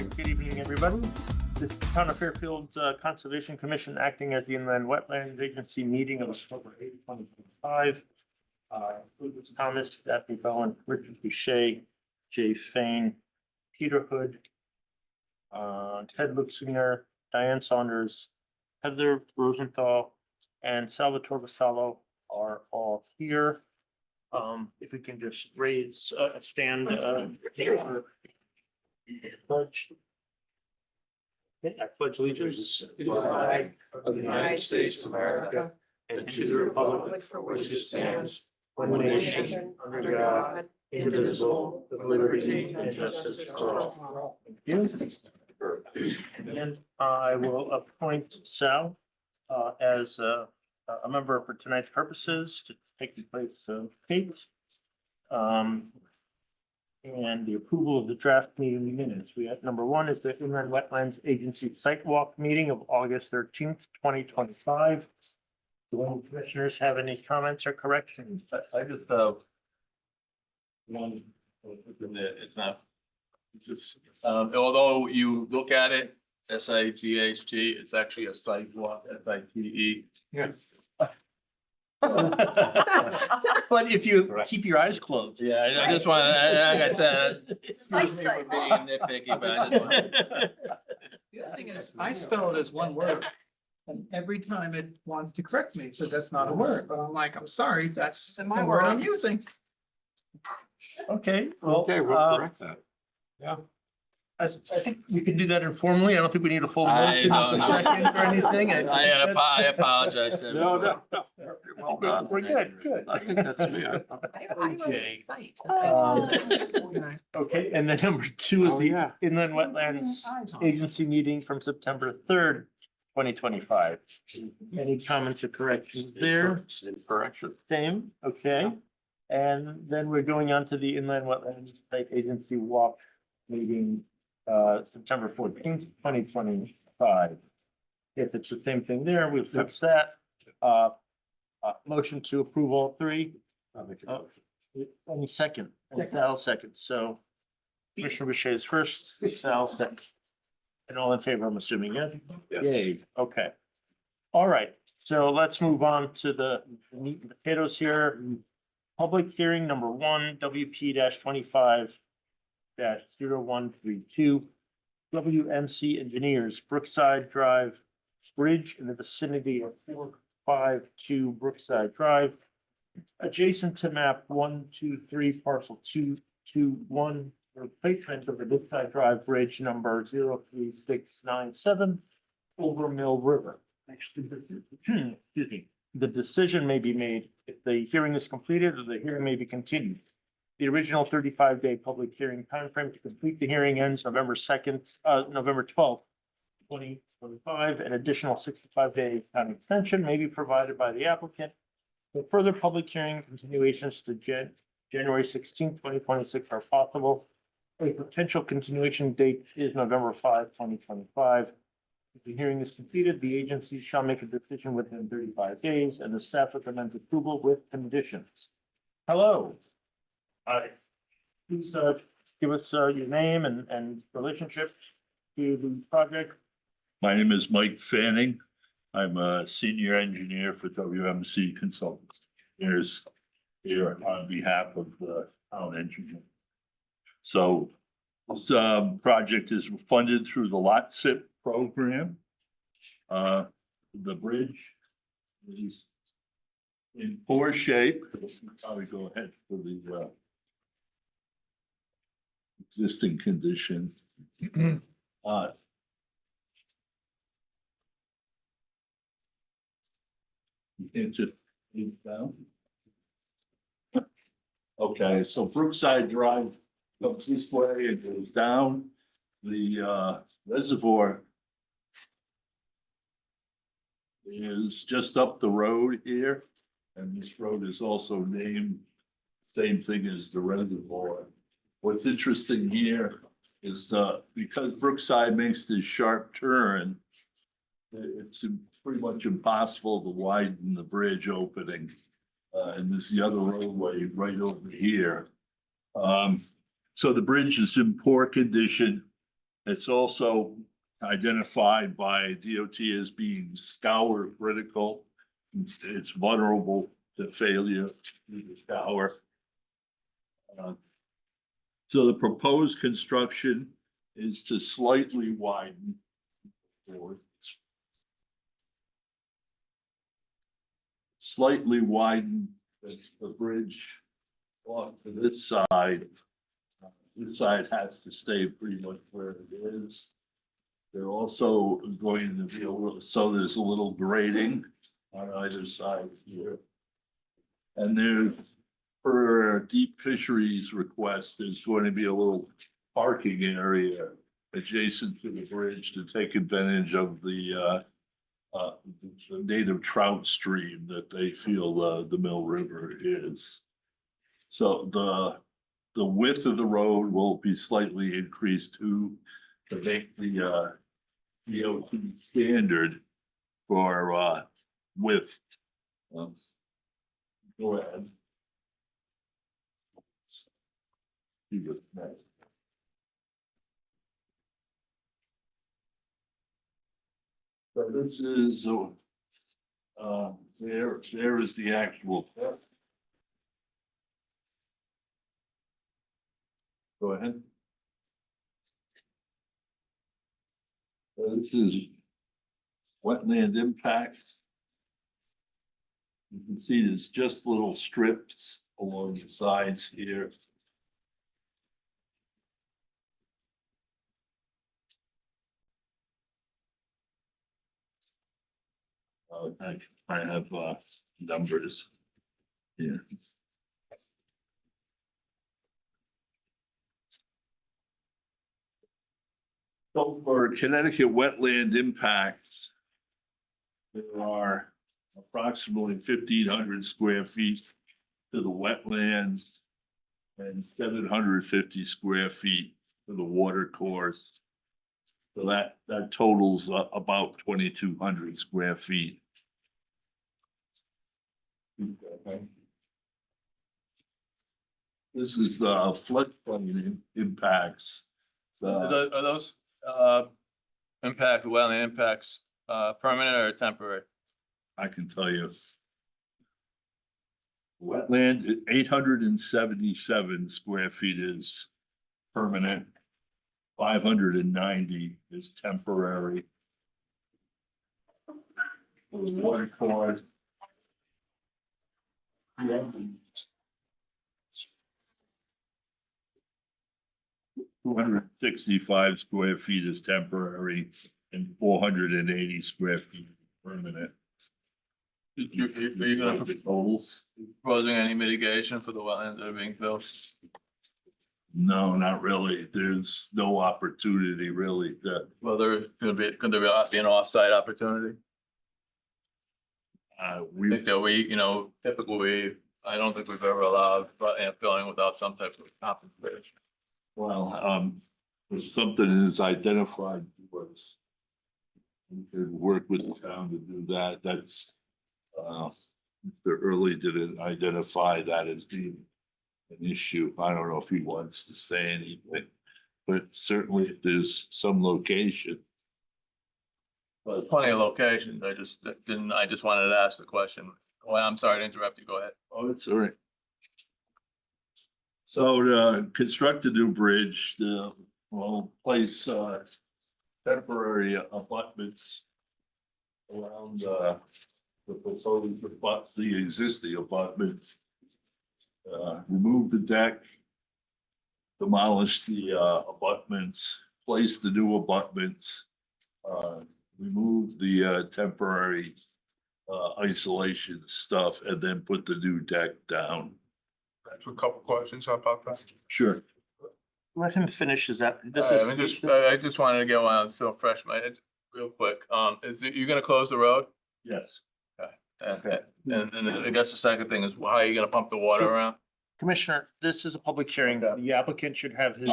right, good evening, everybody. This is the Town of Fairfield Conservation Commission acting as the Inland Wetlands Agency meeting of October 8, 2025. Thomas, Daphne Bowen, Richard Boucher, Jay Fain, Peter Hood, Ted Luxinger, Diane Saunders, Heather Rosenthal, and Salvatore Vassallo are all here. If we can just raise, stand, for pledge. Okay, I pledge allegiance to the flag of the United States of America and to the republic for which it stands, one nation, under God, indivisible, with liberty and justice for all. Thank you. And I will appoint Sal as a member for tonight's purposes to take the place of Kate. And the approval of the draft meeting minutes. We have number one is the Inland Wetlands Agency Site Walk meeting of August 13th, 2025. Do any commissioners have any comments or corrections? I just one, it's not, it's just, although you look at it, SIGHT, it's actually a sidewalk, SITE. Yes. But if you keep your eyes closed. Yeah, I just want, like I said, It's excuse me for being nitpicky, but I just want. The other thing is, I spell it as one word. And every time it wants to correct me, it says that's not a word, but I'm like, I'm sorry, that's the word I'm using. Okay, well, we'll correct that. I think we can do that informally. I don't think we need a full I motion don't of know. second or anything. I apologize. to No, everyone. no, no. Well done. We're good, good. I think that's me. Okay. Okay, and then number two is Oh, the yeah. Inland Wetlands Agency meeting from September 3rd, 2025. Any comments or corrections there? Same correction. Same, okay. And then we're going on to the Inland Wetlands Site Agency Walk meeting, September 14th, 2025. If it's the same thing there, we'll fix that. Motion to approve all three. Any second, and Sal second, so Commissioner Boucher is first, Sal second. And all in favor, I'm assuming, yes? Yes. Yay, okay. All right, so let's move on to the meat and potatoes here. Public hearing number one, WP 25 0132. WMC Engineers, Brookside Drive Bridge in the vicinity of 452 Brookside Drive. Adjacent to map 123 parcel 221, replacement of the Brookside Drive Bridge number 03697 over Mill River. Excuse me. The decision may be made if the hearing is completed or the hearing may be continued. The original 35-day public hearing timeframe to complete the hearing ends November 12th, 2025. An additional 65-day time extension may be provided by the applicant. The further public hearing continuations to January 16th, 2026 are possible. A potential continuation date is November 5, 2025. If the hearing is completed, the agency shall make a decision within 35 days and the staff recommends approval with conditions. Hello. Please give us your name and relationship to the project. My name is Mike Fanning. I'm a senior engineer for WMC Consultants. Here's here on behalf of the town engineer. So this project is funded through the Lot SIP program. The bridge is in poor shape. Probably go ahead for the existing condition. You can't just leave it down. Okay, so Brookside Drive comes this way and goes down. The reservoir is just up the road here, and this road is also named same thing as the reservoir. What's interesting here is because Brookside makes this sharp turn, it's pretty much impossible to widen the bridge opening. And there's the other roadway right over here. So the bridge is in poor condition. It's also identified by DOT as being scour critical. It's vulnerable to failure due to scour. So the proposed construction is to slightly widen. Slightly widen the bridge off to this side. This side has to stay pretty much where it is. They're also going to be a little, so there's a little grading on either side here. And there's, for deep fisheries request, there's going to be a little parking area adjacent to the bridge to take advantage of the native trout stream that they feel the Mill River is. So the width of the road will be slightly increased to make the DOT standard for width. Go ahead. See what's next. So this is, there is the actual. Go ahead. So this is wetland impacts. You can see there's just little strips along the sides here. I have numbers here. So for Connecticut wetland impacts, there are approximately 1,500 square feet to the wetlands and 750 square feet to the water course. So that totals about 2,200 square feet. This is the floodplain impacts. Are those wetland impacts permanent or temporary? I can tell you. Wetland, 877 square feet is permanent. 590 is temporary. The water course. 265 square feet is temporary and 480 square feet permanent. Are you gonna Totals? proposing any mitigation for the wetlands that are being built? No, not really. There's no opportunity really to, Well, could there be an off-site opportunity? I we, think that typically, I don't think we've ever allowed filling without some type of compensation. well, if something is identified was. We could work with the town to do that. That's, Mr. Early didn't identify that as being an issue. I don't know if he wants to say anything, but certainly if there's some location. Well, there's plenty of locations. I just wanted to ask the question. Well, I'm sorry to interrupt you. Go ahead. Oh, that's all right. So to construct the new bridge, we'll place temporary abutments around the proposed the existing abutments. Remove the deck, demolish the abutments, place the new abutments, remove the temporary isolation stuff, and then put the new deck down. That's a couple questions about that. Sure. Let him finish. Is that, this All is. right, I just wanted to get one out so fresh, real quick. You gonna close the road? Yes. Okay. And I guess the second thing is, how are you gonna pump the water around? Commissioner, this is a public hearing. Okay. The applicant should have his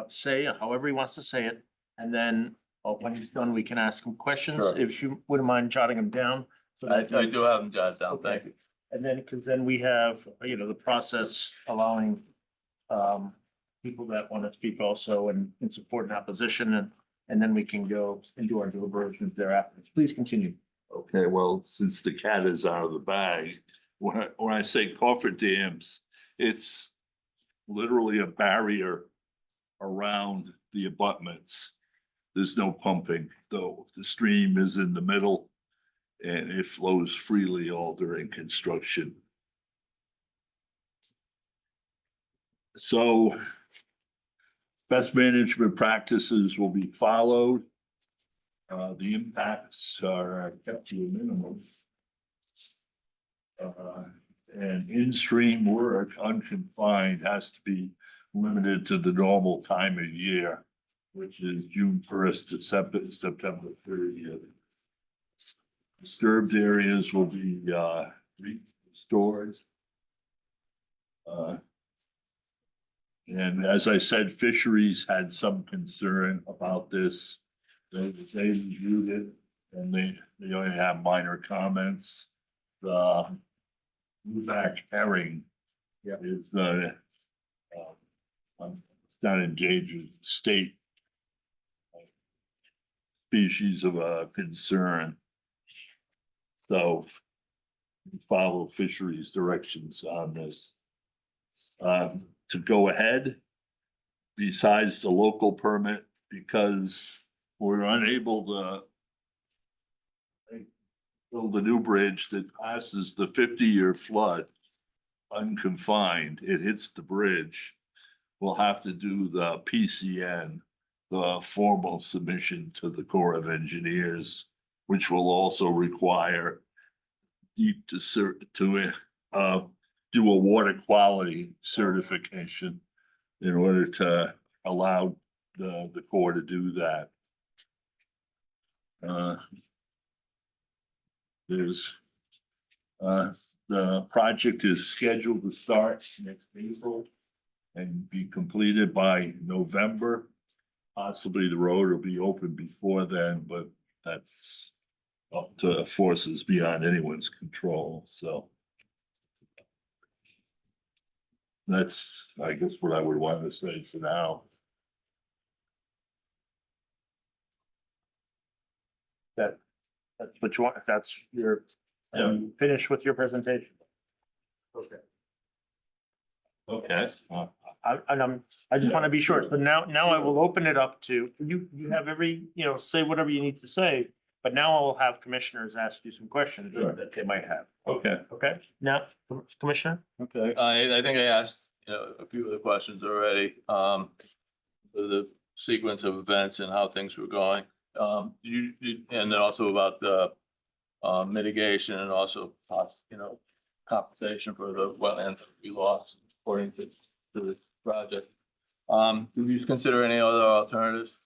say, however he wants to say it. And then when he's done, we can ask him questions. Sure. If you wouldn't mind jotting them down. so I that do have them jotted down, Okay. thank you. And then, because then we have, the process allowing people that want to speak also in support and opposition, and then we can go and do our deliberations thereafter. Please continue. Okay, well, since the cat is out of the bag, when I say cofferdams, it's literally a barrier around the abutments. There's no pumping, though. The stream is in the middle and it flows freely all during construction. So best management practices will be followed. The impacts are kept to a minimum. And in-stream work unconfined has to be limited to the normal time of year, which is June 1st to September 30th. Disturbed areas will be restored. And as I said, fisheries had some concern about this. They reviewed it and they only have minor comments. The blueback herring is it's not endangered state species of concern. So we follow fisheries directions on this. To go ahead, besides the local permit, because we're unable to build the new bridge that passes the 50-year flood unconfined, it hits the bridge. We'll have to do the PCN, the formal submission to the Corps of Engineers, which will also require deep to do a water quality certification in order to allow the Corps to do that. The project is scheduled to start next April and be completed by November. Possibly the road will be open before then, but that's up to forces beyond anyone's control, so. That's, I guess, what I would want to say for now. That's what you want, if that's your, finish with your presentation. Okay. Okay. I just want to be sure. So now I will open it up to, you have every, say whatever you need to say, but now I will have commissioners ask you some questions Sure. that they might have. Okay. Okay, now, Commissioner? Okay. I think I asked, a few of the questions already, the sequence of events and how things were going. And then also about the mitigation and also, compensation for the wetlands we lost according to the project. Do you consider any other alternatives?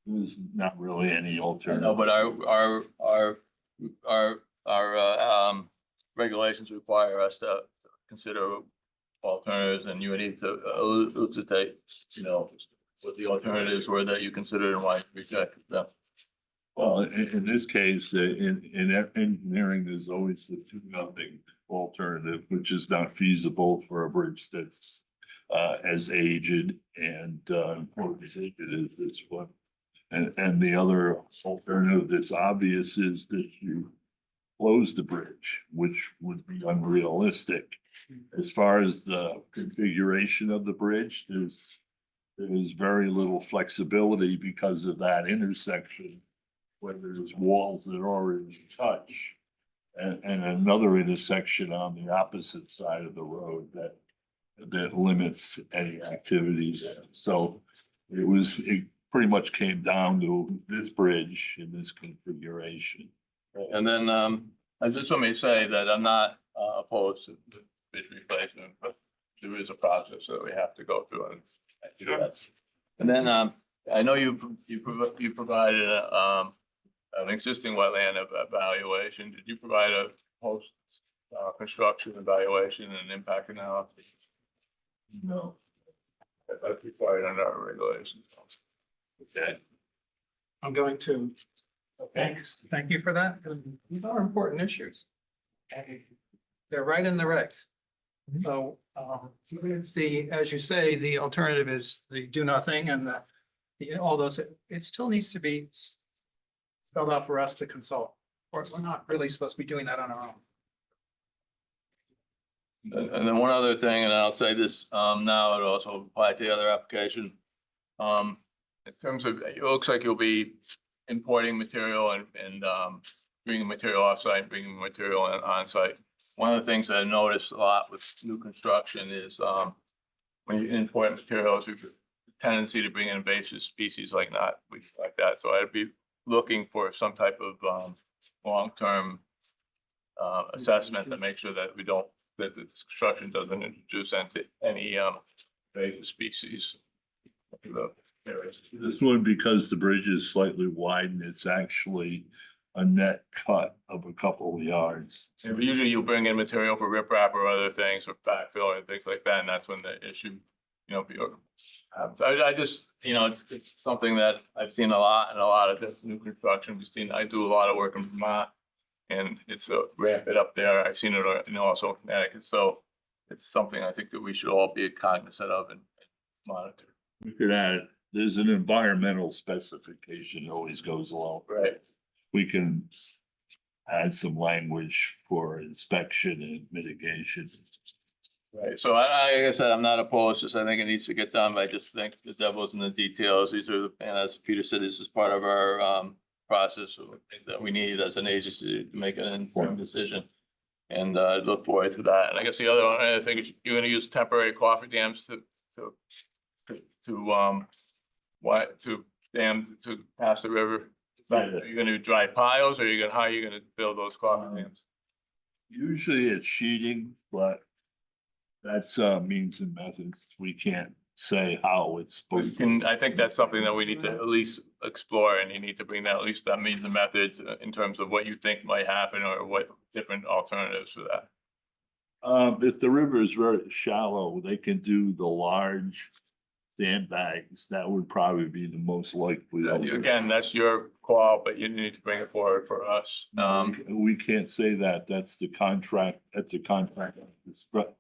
There's not really any alternative. No, but our regulations require us to consider alternatives, and you would need to elucidate, what the alternatives were that you considered and why you rejected them. Well, in this case, in engineering, there's always the 2-0 alternative, which is not feasible for a bridge that's as aged and important as this one. And the other alternative that's obvious is that you close the bridge, which would be unrealistic. As far as the configuration of the bridge, there's very little flexibility because of that intersection where there's walls that already touch. And another intersection on the opposite side of the road that limits any activities. So it pretty much came down to this bridge in this configuration. And then, I just want me to say that I'm not opposed to the bridge replacement, but there is a process that we have to go through and do that. And then, I know you provided an existing wetland evaluation. Did you provide a post construction evaluation and impact analysis? No. That's required under our regulations. Okay. I'm going to, thanks, thank you for that. These are important issues. They're right in the regs. So, as you say, the alternative is the do nothing and all those, it still needs to be spelled out for us to consult. Or we're not really supposed to be doing that on our own. And then one other thing, and I'll say this, now it also apply to the other application. In terms of, it looks like you'll be importing material and bringing material offsite, bringing material on site. One of the things I noticed a lot with new construction is, when you import materials, you have a tendency to bring in invasive species like knotweed like that. So I'd be looking for some type of, long-term, assessment to make sure that that the construction doesn't introduce any invasive species. This one, because the bridge is slightly widened, it's actually a net cut of a couple of yards. Yeah, but usually you'll bring in material for riprap or other things or backfill and things like that, and that's when the issue, happens. I just, it's something that I've seen a lot in a lot of this new construction. I do a lot of work in Vermont, and it's rampant up there. I've seen it, also in Connecticut. So it's something I think that we should all be cognizant of and monitor. We could add, there's an environmental specification that always goes along. Right. We can add some language for inspection and mitigation. Right. So like I said, I'm not opposed. Just I think it needs to get done. But I just think the devil's in the details. These are, and as Peter said, this is part of our process that we need as an agency to make an informed decision. And I look forward to that. And I guess the other thing is you're going to use temporary coffer dams to dam to pass the river. But are you going to do dry piles, or how are you going to build those coffer dams? Usually it's sheeting, but that's means and methods. We can't say how it's supposed to. I think that's something that we need to at least explore, and you need to bring that, at least that means and methods in terms of what you think might happen or what different alternatives for that. If the river is very shallow, they can do the large sandbags. That would probably be the most likely. Again, that's your call, but you need to bring it forward for us. We can't say that. That's the contract, at the contract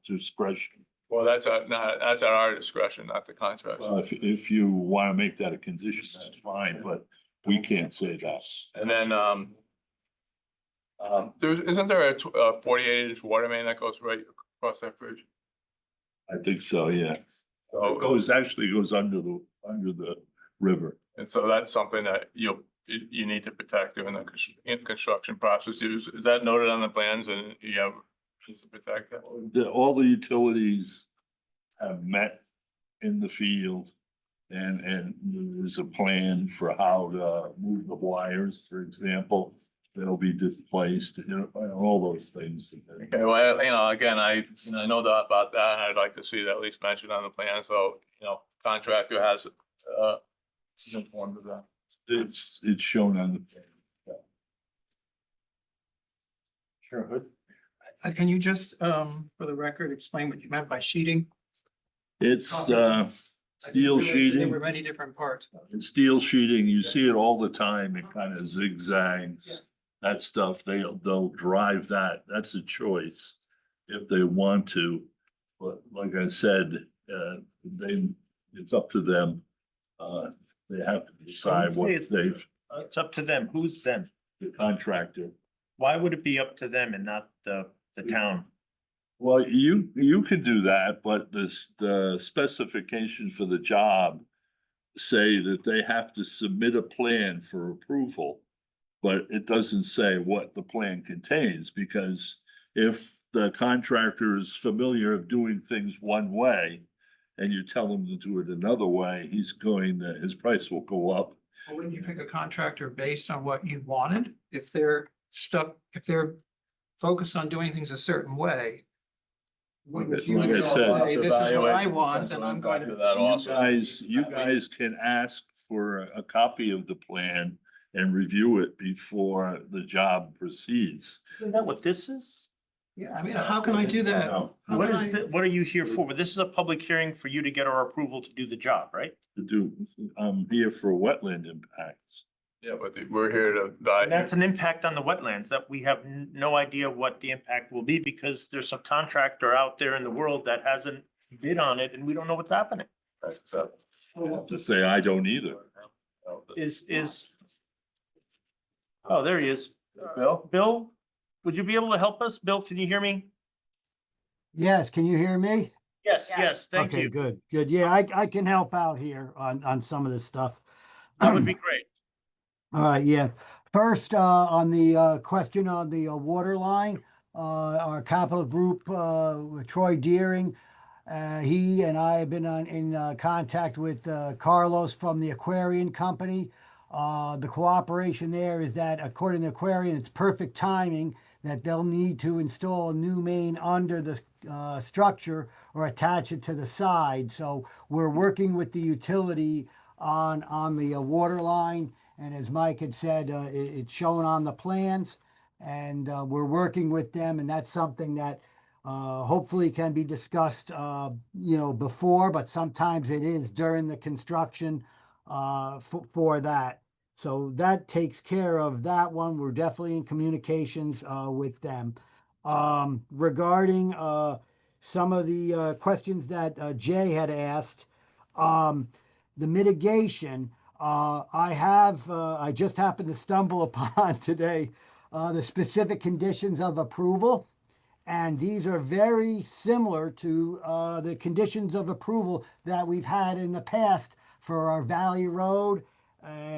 discretion. Well, that's at our discretion, not the contract. If you want to make that a condition, that's fine, but we can't say that. And then, isn't there a 48-inch water main that goes right across that bridge? I think so, yeah. So It goes under the river. And so that's something that you need to protect during the construction process. Is that noted on the plans, and you have to protect that? All the utilities have met in the field, and there's a plan for how to move the wires, for example. They'll be displaced, all those things. Okay, well, again, I know about that, and I'd like to see that at least mentioned on the plan, so, contractor has, is informed of that. It's shown on the plan. Sure. Can you just, for the record, explain what you meant by sheeting? It's steel There sheeting. were many different parts. Steel sheeting, you see it all the time. It kind of zigzags. That stuff, they'll drive that. That's a choice if they want to. But like I said, it's up to them. They have to decide what they've, It's up to them. Who's them? the contractor. Why would it be up to them and not the town? Well, you could do that, but the specifications for the job say that they have to submit a plan for approval. But it doesn't say what the plan contains, because if the contractor is familiar of doing things one way and you tell him to do it another way, his price will go up. Well, wouldn't you pick a contractor based on what you wanted? If they're focused on doing things a certain way, wouldn't you Like I just said, say, this is what I want, and I'm going to. That also. You guys can ask for a copy of the plan and review it before the job proceeds. Isn't that what this is? Yeah, I mean, how can I do that? No, How What can is, I- what are you here for? But this is a public hearing for you to get our approval to do the job, right? I'm here for wetland impacts. Yeah, but we're here to die. And that's an impact on the wetlands that we have no idea what the impact will be because there's some contractor out there in the world that hasn't bid on it and we don't know what's happening. Right, so. To say I don't either. Is, oh, there he is. Bill? Bill, would you be able to help us? Bill, can you hear me? Yes, can you hear me? Yes, thank Okay, you. good, good. Yeah, I can help out here on some of this stuff. That would be great. All right, yeah. First, on the question on the water line, our capital group, Troy Deering, he and I have been in contact with Carlos from the Aquarian Company. The cooperation there is that according to Aquarian, it's perfect timing that they'll need to install a new main under the structure or attach it to the side. So we're working with the utility on the water line. And as Mike had said, it's shown on the plans and we're working with them. And that's something that hopefully can be discussed, before, but sometimes it is during the construction for that. So that takes care of that one. We're definitely in communications with them. Regarding some of the questions that Jay had asked, the mitigation, I just happened to stumble upon today the specific conditions of approval. And these are very similar to the conditions of approval that we've had in the past for our Valley Road,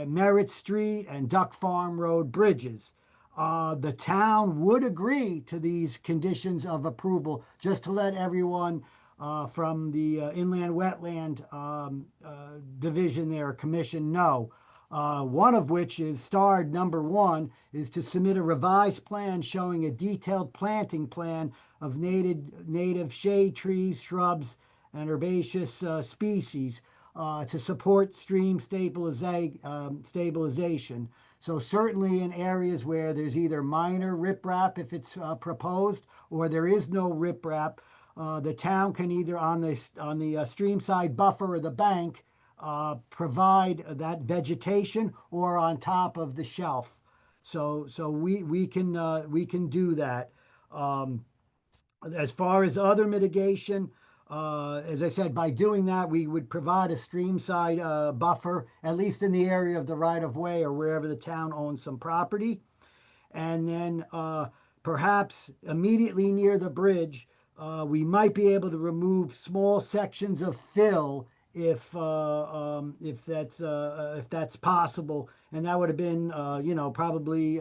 Merritt Street, and Duck Farm Road bridges. The town would agree to these conditions of approval, just to let everyone from the Inland Wetland Division there, Commission know. One of which is starred number 1 is to submit a revised plan showing a detailed planting plan of native shade trees, shrubs, and herbaceous species to support stream stabilization. So certainly in areas where there's either minor riprap if it's proposed, or there is no riprap, the town can either on the stream side buffer or the bank provide that vegetation or on top of the shelf. So we can do that. As far as other mitigation, as I said, by doing that, we would provide a stream side buffer, at least in the area of the right of way or wherever the town owns some property. And then perhaps immediately near the bridge, we might be able to remove small sections of fill if that's possible, and that would have been probably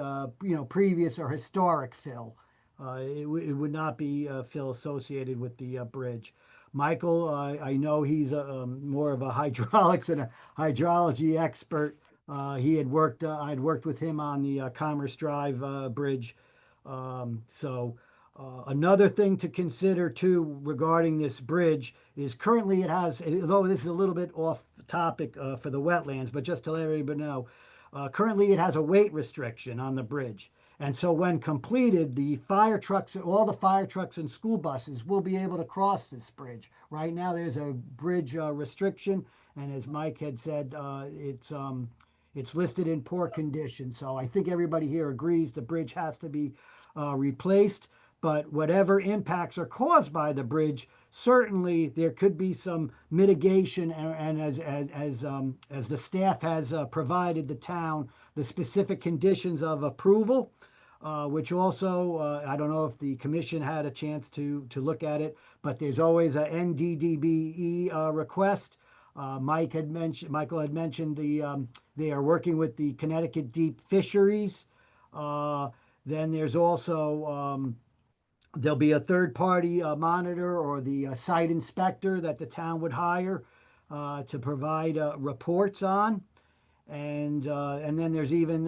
previous or historic fill. It would not be fill associated with the bridge. Michael, I know he's more of a hydraulics and a hydrology expert. I'd worked with him on the Commerce Drive bridge. Another thing to consider too regarding this bridge is currently it has, although this is a little bit off topic for the wetlands, but just to let everybody know, currently it has a weight restriction on the bridge. And so when completed, all the fire trucks and school buses will be able to cross this bridge. Right now there's a bridge restriction, and as Mike had said, it's listed in poor condition. So I think everybody here agrees the bridge has to be replaced. But whatever impacts are caused by the bridge, certainly there could be some mitigation. And as the staff has provided the town the specific conditions of approval, which also I don't know if the commission had a chance to look at it, but there's always a NDDBE request. Michael had mentioned they are working with the Connecticut Deep Fisheries. Then there's also there'll be a third-party monitor or the site inspector that the town would hire to provide reports on. And then there's even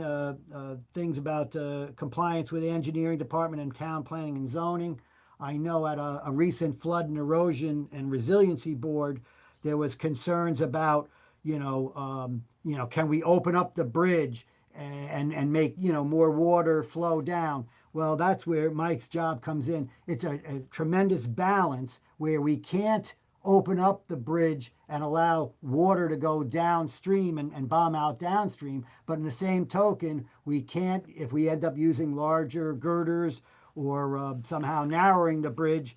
things about compliance with the engineering department and town planning and zoning. I know at a recent flood and erosion and resiliency board, there was concerns about, can we open up the bridge and make, more water flow down? Well, that's where Mike's job comes in. It's a tremendous balance where we can't open up the bridge and allow water to go downstream and bomb out downstream. But in the same token, we can't, if we end up using larger girders or somehow narrowing the bridge,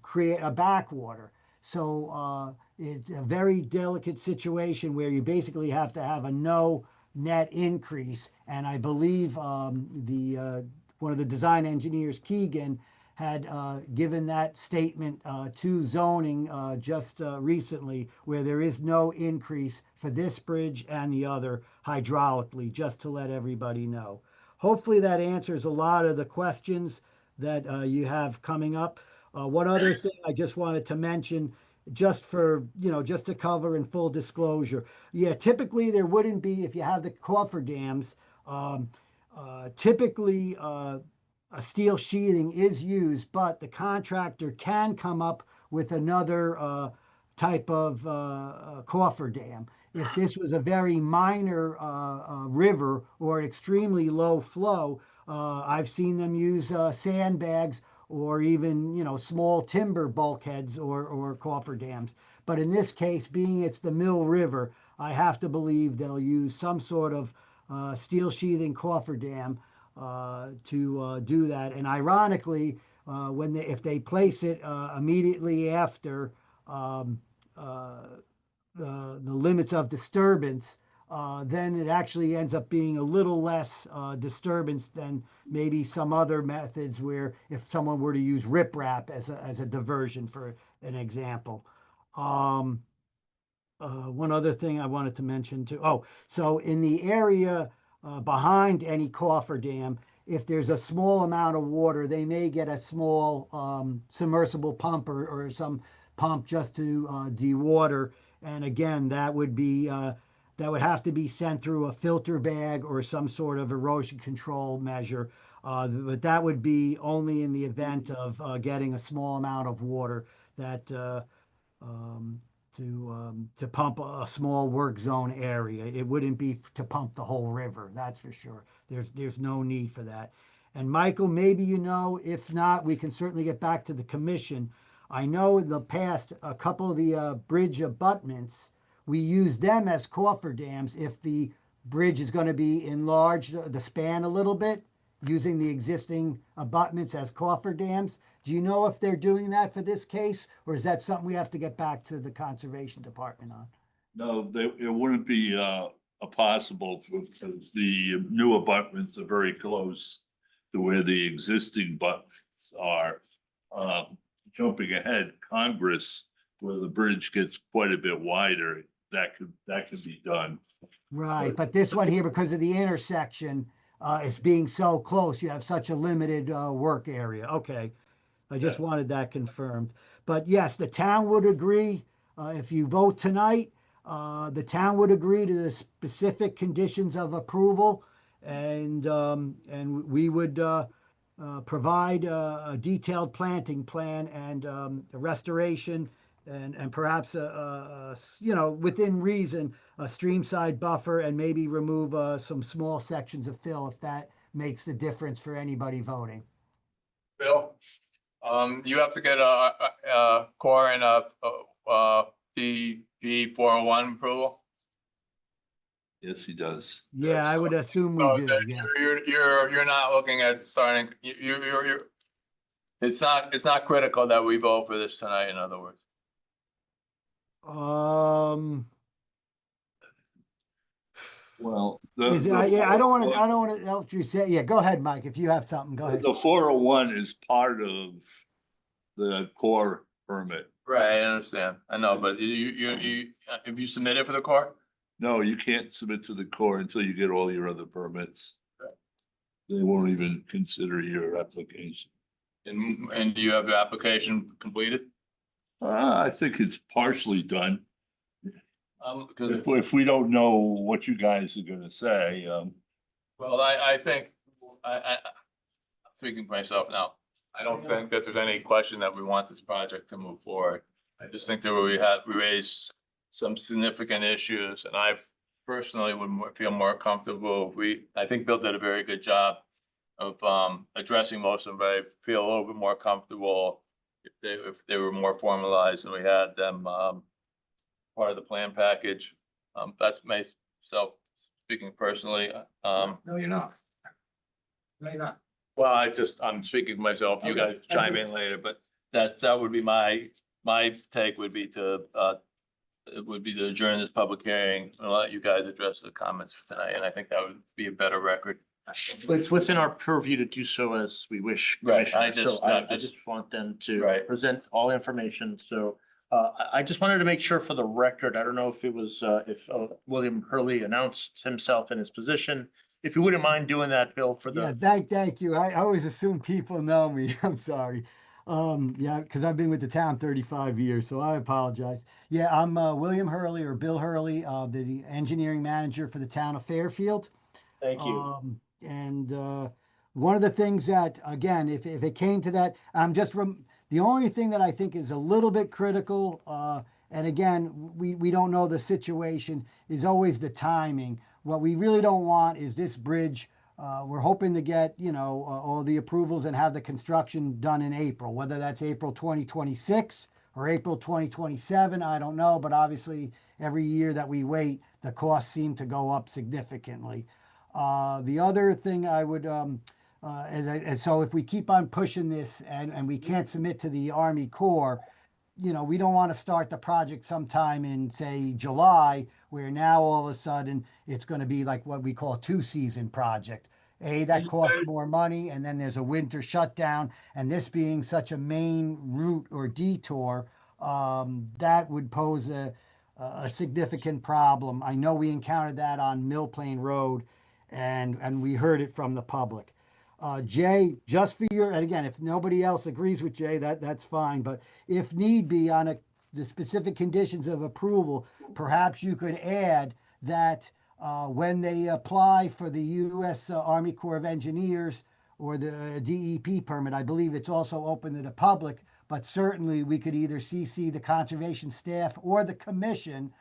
create a backwater. So it's a very delicate situation where you basically have to have a no net increase. And I believe the one of the design engineers, Keegan, had given that statement to zoning just recently, where there is no increase for this bridge and the other hydraulically, just to let everybody know. Hopefully that answers a lot of the questions that you have coming up. One other thing I just wanted to mention, just for, just to cover in full disclosure. Yeah, typically there wouldn't be, if you have the cofferdams, typically a steel sheathing is used, but the contractor can come up with another type of cofferdam. If this was a very minor river or an extremely low flow, I've seen them use sandbags or even small timber bulkheads or cofferdams. But in this case, being it's the Mill River, I have to believe they'll use some sort of steel sheathing cofferdam to do that. And ironically, if they place it immediately after the limits of disturbance, then it actually ends up being a little less disturbance than maybe some other methods where if someone were to use riprap as a diversion, for an example. One other thing I wanted to mention too. Oh, so in the area behind any cofferdam, if there's a small amount of water, they may get a small submersible pump or some pump just to dewater. And again, that would have to be sent through a filter bag or some sort of erosion control measure. But that would be only in the event of getting a small amount of water that to pump a small work zone area. It wouldn't be to pump the whole river, that's for sure. There's no need for that. And Michael, maybe if not, we can certainly get back to the commission. I know in the past, a couple of the bridge abutments, we use them as cofferdams if the bridge is going to be enlarged, the span a little bit, using the existing abutments as cofferdams. Do you know if they're doing that for this case, or is that something we have to get back to the conservation department on? No, it wouldn't be possible because the new abutments are very close to where the existing abutments are. Jumping ahead, Congress, where the bridge gets quite a bit wider, that could be done. Right, but this one here, because of the intersection, is being so close, you have such a limited work area. Okay, I just wanted that confirmed. But yes, the town would agree, if you vote tonight, the town would agree to the specific conditions of approval, and we would provide a detailed planting plan and a restoration and perhaps within reason, a streamside buffer, and maybe remove some small sections of fill if that makes the difference for anybody voting. Bill, you have to get a core and DP 401 approval. Yes, he does. Yeah, I would assume we So do, that yes. You're not looking at starting, it's not critical that we vote for this tonight, in other words. Well, I don't want to help you say, yeah, go ahead, Mike, if you have something, go ahead. The 401 is part of the core permit. Right, I understand. I know, but if you submit it for the core? No, you can't submit to the core until you get all your other permits. They won't even consider your application. And do you have your application completed? I think it's partially done. Because If we don't know what you guys are gonna say, well, I think, I'm speaking for myself now. I don't think that there's any question that we want this project to move forward. I just think that we raised some significant issues, and I personally would feel more comfortable. I think Bill did a very good job of addressing most of them, but I feel a little bit more comfortable if they were more formalized and we had them, part of the plan package. That's myself speaking personally, No, you're not. No, you're not. well, I'm speaking for myself, you Okay. guys chime in later, but that would be my take would be to, it would be to adjourn this public hearing and let you guys address the comments for tonight, and I think that would be a better record. It's within our purview to do so as we wish. Right, I Commissioner. just- So I I just- just want them to Right. present all information. So I just wanted to make sure for the record, I don't know if it was, if William Hurley announced himself in his position. If you wouldn't mind doing that, Bill, for Yeah, the, thank you. I always assume people know me. I'm sorry. Yeah, because I've been with the town 35 years, so I apologize. Yeah, I'm William Hurley or Bill Hurley, the engineering manager for the town of Fairfield. thank you. And one of the things that, again, if it came to that, the only thing that I think is a little bit critical, and again, we don't know the situation, is always the timing. What we really don't want is this bridge. We're hoping to get, all the approvals and have the construction done in April, whether that's April 2026 or April 2027, I don't know. But obviously, every year that we wait, the costs seem to go up significantly. The other thing I would, so if we keep on pushing this and we can't submit to the Army Corps, we don't want to start the project sometime in, say, July, where now all of a sudden it's going to be like what we call a 2-season project. That costs more money, and then there's a winter shutdown. And this being such a main route or detour, that would pose a significant problem. I know we encountered that on Mill Plain Road, and we heard it from the public. Jay, just for and again, if nobody else agrees with Jay, that's fine. But if need be on the specific conditions of approval, perhaps you could add that when they apply for the U.S. Army Corps of Engineers or the DEP permit, I believe it's also open to the public, but certainly we could either CC the conservation staff or the commission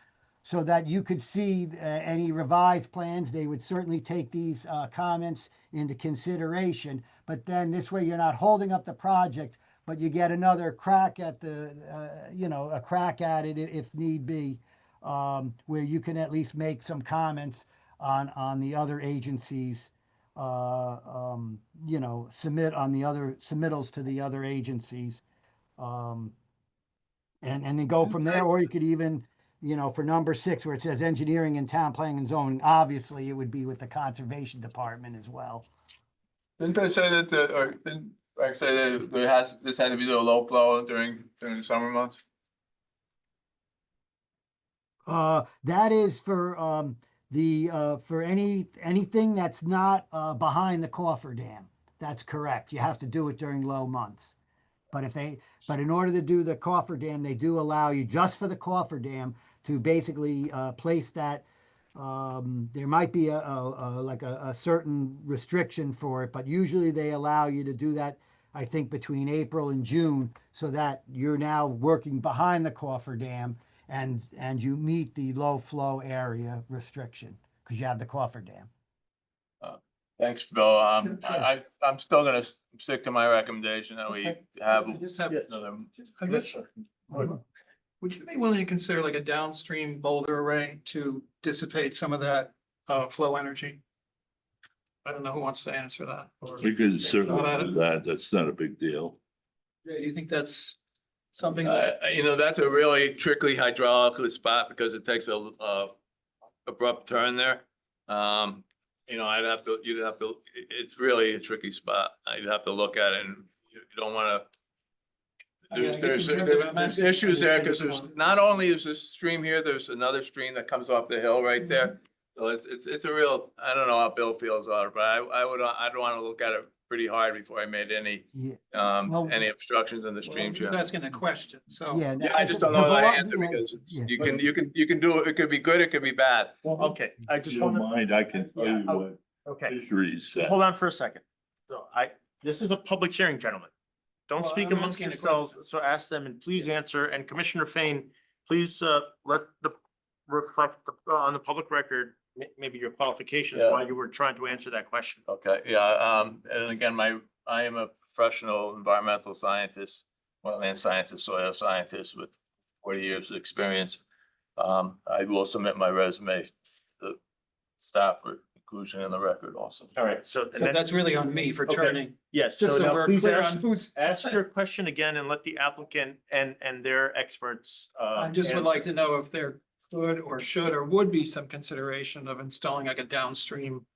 so that you could see any revised plans. They would certainly take these comments into consideration. But then this way you're not holding up the project, but you get another crack at a crack at it if need be, where you can at least make some comments on the other agencies, submit on the other submittals to the other agencies. And then go from there, or you could even, for number 6, where it says engineering and town planning and zoning, obviously it would be with the conservation department as well. Didn't they say that, didn't I say that this had to be the low flow during the summer months? That is for for anything that's not behind the cofferdam. That's correct. You have to do it during low months. But in order to do the cofferdam, they do allow you, just for the cofferdam, to basically place that. There might be a certain restriction for it, but usually they allow you to do that, I think, between April and June, so that you're now working behind the cofferdam and you meet the low flow area restriction because you have the cofferdam. Thanks, Bill. I'm still gonna stick to my recommendation that we have. I just have, another. I just, would you be willing to consider like a downstream boulder array to dissipate some of that flow energy? I don't know who wants to answer that. or- We could certainly Thought do that. That's not a big deal. Do you think that's something? That's a really tricky hydraulic spot because it takes a abrupt turn there. You'd have to, it's really a tricky spot. You'd have to look at it, and you don't wanna. There's issues there, because there's, not only is this stream here, there's another stream that comes off the hill right there. So it's a real, I don't know how Bill feels about it, but I'd wanna look at it pretty hard before I made any, Well, any obstructions in the stream I'm just channel. asking the question, so. Yeah, Yeah, I just don't know the answer yeah, because it's, yeah. you can do it, it could be good, it could be bad. Well, okay, I If just you don't want mind, I can tell you Yeah, what okay, fisheries said. hold on for a second. So this is a public hearing, gentlemen. Don't Well, speak I'm amongst asking a yourselves, so ask them and please answer. And Commissioner Fain, please let the reflect on the public record, maybe your qualifications Yeah. while you were trying to answer that question. Okay, yeah, and again, I am a professional environmental scientist. wetland scientist, soil scientist with 40 years of experience. I will submit my resume to staff for inclusion in the record also. All right, so. and So then- that's really on me for Okay. turning, Yes, just so so now we're please clear ask, on who's. ask your question again and let the applicant and their experts. I just would answer. like to know if there could or should or would be some consideration of installing like a downstream,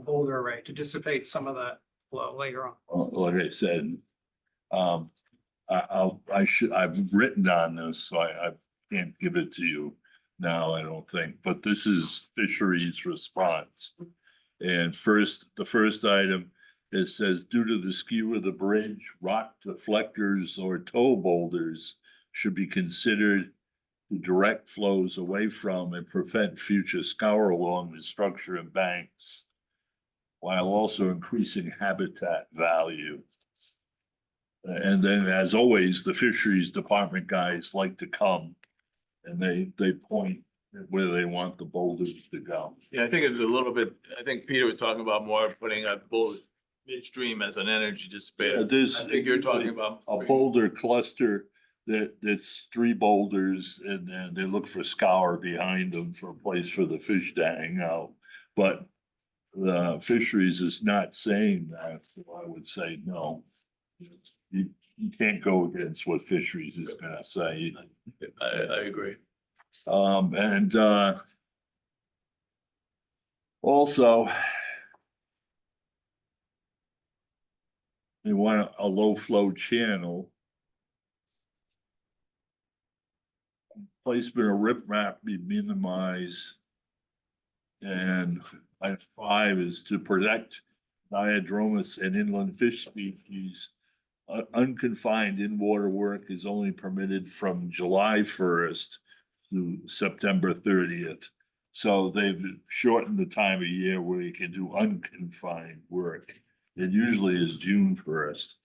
boulder array to dissipate some of that flow later on. Like I said, I've written on this, so I can't give it to you now, I don't think, but this is fisheries response. And the first item, it says, due to the skew of the bridge, rock deflectors or tow boulders should be considered to direct flows away from and prevent future scour along the structure and banks, while also increasing habitat value. And then, as always, the fisheries department guys like to come and they point at where they want the boulders to go. Yeah, I think it's a little bit, I think Peter was talking about more putting a boulder midstream as an energy dissipator. There's I think you're talking about. a boulder cluster that's 3 boulders, and then they look for scour behind them for a place for the fish to hang out. But the fisheries is not saying that, so I would say no. You can't go against what fisheries is gonna say. I agree. And also they want a low flow channel. Placement of riprap be minimized. And item 5 is to protect diadromus and inland fish species. Unconfined in-water work is only permitted from July 1st to September 30th. So they've shortened the time of year where you can do unconfined work. It usually is June 1st.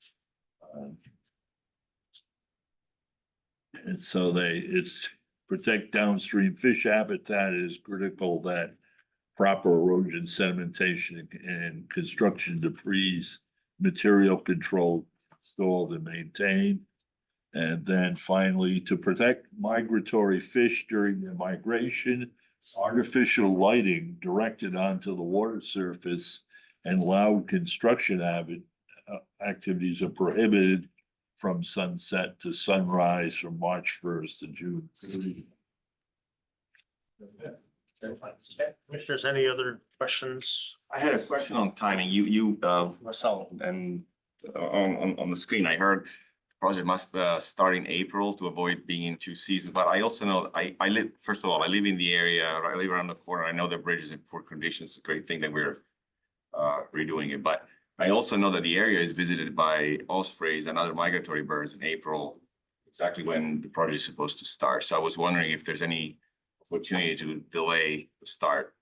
And so it's protect downstream fish habitat. Is critical that proper erosion, sedimentation, and construction debris material control installed and maintained. And then finally, to protect migratory fish during their migration, artificial lighting directed onto the water surface and loud construction activities are prohibited from sunset to sunrise from March 1st to June 30th. Commissioners, any other questions? I had a question on timing. You, Marcelo? and on the screen, I heard project must start in April to avoid being in 2 seasons. But I also know I live, first of all, I live in the area, I live around the corner. I know the bridge is in poor condition. It's a great thing that we're redoing it. But I also know that the area is visited by ospreys and other migratory birds in April, exactly when the project is supposed to start. So I was wondering if there's any opportunity to delay the start.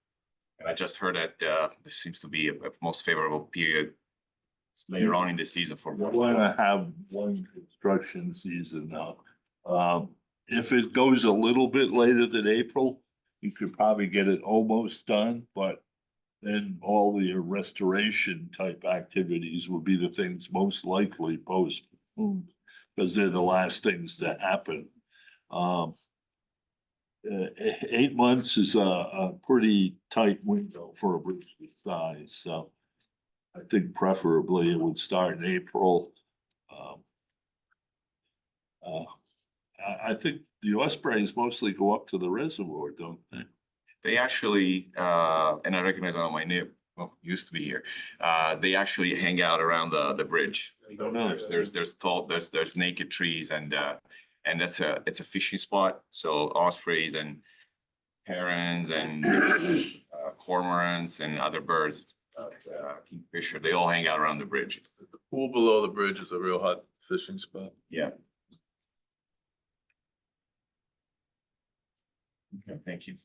And I just heard that this seems to be a most favorable period later on in the season for. We're gonna have one construction season now. If it goes a little bit later than April, you could probably get it almost done, but then all the restoration type activities will be the things most likely postponed, because they're the last things to happen. 8 months is a pretty tight window for a bridge this size, so I think preferably it would start in April. I think the ospreys mostly go up to the reservoir, don't they? They actually, and I recognize one of my new, well, used to be here. They actually hang out around the bridge. There's naked trees and it's a fishing spot. So ospreys and herons and cormorants and other birds, kingfisher, they all hang out around the bridge. The pool below the bridge is a real hot fishing spot. Yeah. Okay, thank you.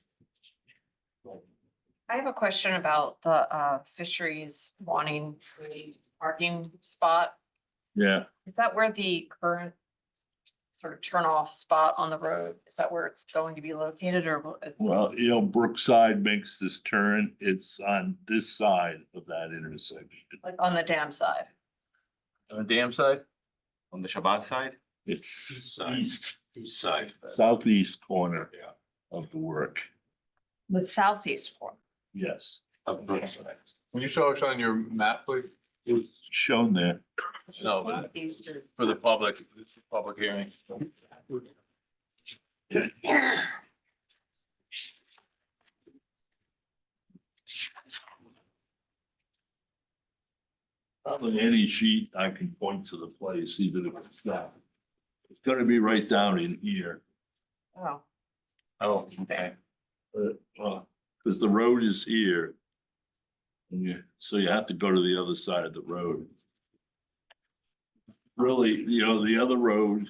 I have a question about the fisheries wanting a parking spot. Yeah, Is that where the current sort of turn off spot on the road, is that where it's going to be located or? well, Brookside makes this turn. It's on this side of that intersection. Like on the dam side? On the dam side? On the Shabbat side? It's East side. East side. southeast corner Yeah. of the work. The southeast corner. Yes, Of Brookside. Can you show us on your map, please? it's shown there. No, but Southeast or- for the public, public hearing. Probably any sheet I can point to the place, even if it's not. It's gonna be right down in here, Oh, Oh, okay. because the road is here. And so you have to go to the other side of the road. Really, the other road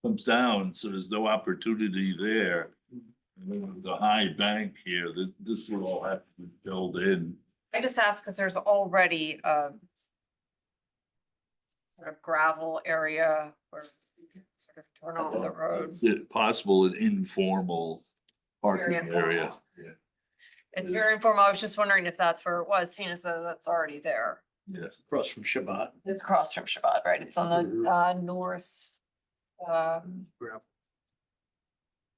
comes down, so there's no opportunity there. And then the high bank here, this will all have to be filled in. I just asked because there's already a sort of gravel area where you can sort of turn off the road. Is it possible an informal parking Very area? informal. It's very informal. I was just wondering if that's where it was, seeing as though that's already there. Yes. Across from Shabbat. It's across from Shabbat, right? It's on the north. It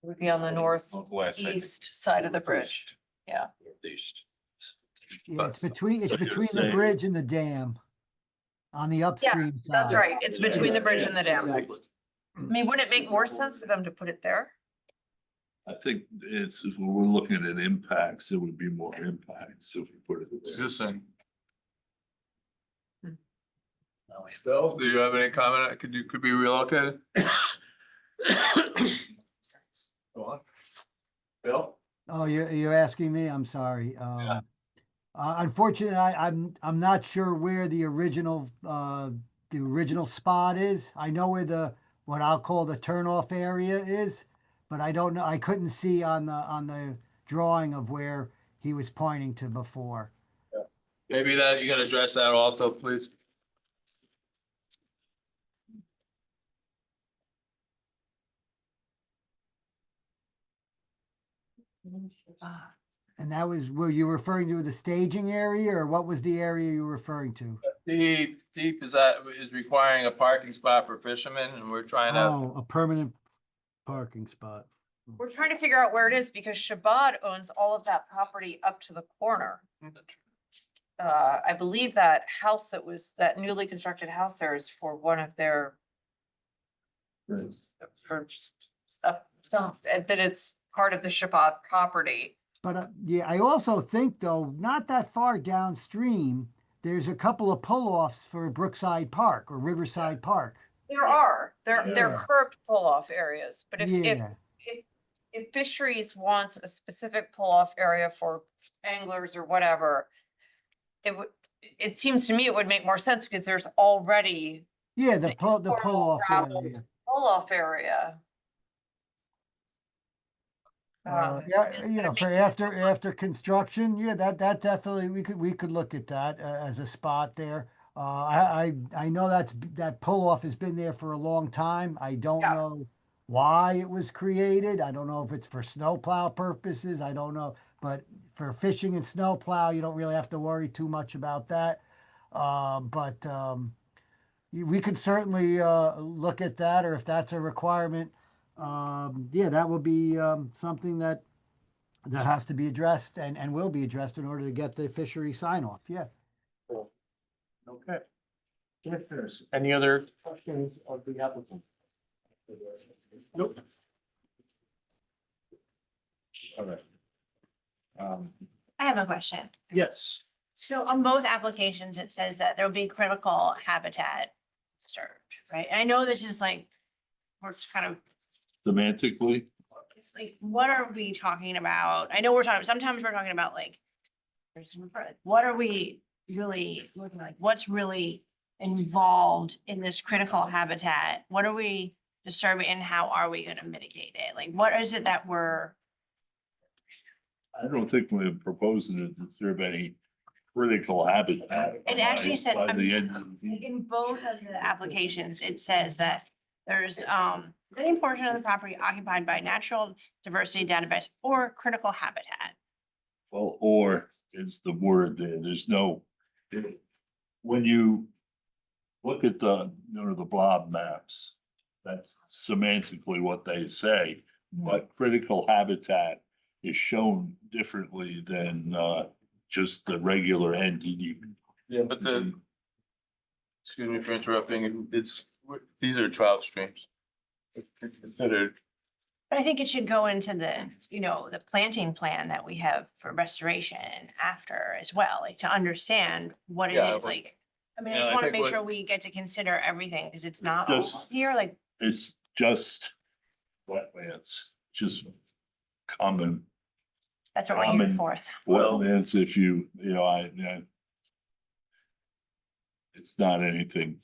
would be on the Northwest, I think. northeast side of the bridge. East. Yeah, it's between So you're the saying- bridge and the dam. On the upstream side. That's right. It's between the bridge and the dam. I Exactly. mean, wouldn't it make more sense for them to put it there? I think if we're looking at impacts, it would be more impacts if we put it there. Existing. Phil, do you have any comment? Could be relocated? Go on. Bill? Oh, you're asking me? I'm sorry. Unfortunately, I'm not sure where the original spot is. I know where what I'll call the turnoff area is, but I don't know. I couldn't see on the drawing of where he was pointing to before. Maybe that, you can address that also, please. And that was, were you referring to the staging area, or what was the area you were referring to? Deep is requiring a parking spot for fishermen, and we're trying to, Oh, a permanent parking spot. We're trying to figure out where it is because Shabbat owns all of that property up to the corner. I believe that house that newly constructed house there is for one of their for stuff, that it's part of the Shabbat property. But yeah, I also think though, not that far downstream, there's a couple of pull-offs for Brookside Park or Riverside Park. They're Yeah. curved pull-off areas, but if Yeah, fisheries wants a specific pull-off area for anglers or whatever, it seems to me it would make more sense because there's already yeah, the informal pull-off gravel area. pull-off area. Yeah, instead of for making- after construction, yeah, that definitely, we could look at that as a spot there. I know that pull-off has been there for a long time. I don't Yeah. know why it was created. I don't know if it's for snowplow purposes. I don't know, but for fishing and snowplow, you don't really have to worry too much about that. We could certainly look at that, or if that's a requirement, yeah, that will be something that has to be addressed and will be addressed in order to get the fishery sign off. Yeah. Okay. Commissioners, any other questions of the applicant? Nope. All right. I have a question. Yes, So on both applications, it says that there'll be critical habitat disturbed, right? And I know this is like, we're just kind of, Semantically, it's like, what are we talking about? I know sometimes we're talking about like, what are we really looking like? What's really involved in this critical habitat? What are we disturbing and how are we gonna mitigate it? Like, what is it that we're? I don't think we're proposing to disturb any critical habitat. It actually says, by the end of the- In both of the applications, it says that there's any portion of the property occupied by natural diversity database or critical habitat. Well, or is the word there, there's no. When you look at the blob maps, That's semantically what they say, but critical habitat is shown differently than, just the regular NDD. Yeah, but excuse me for interrupting, these are trout streams. It's considered, But I think it should go into the, the planting plan that we have for restoration after as well, like to understand what it Yeah, is, well, like. I mean, I yeah, just I want to think make what- sure we get to consider everything, because it's not all Just- here, like, It's just wetlands, just common that's what we're here common- for. wetlands if I. It's not anything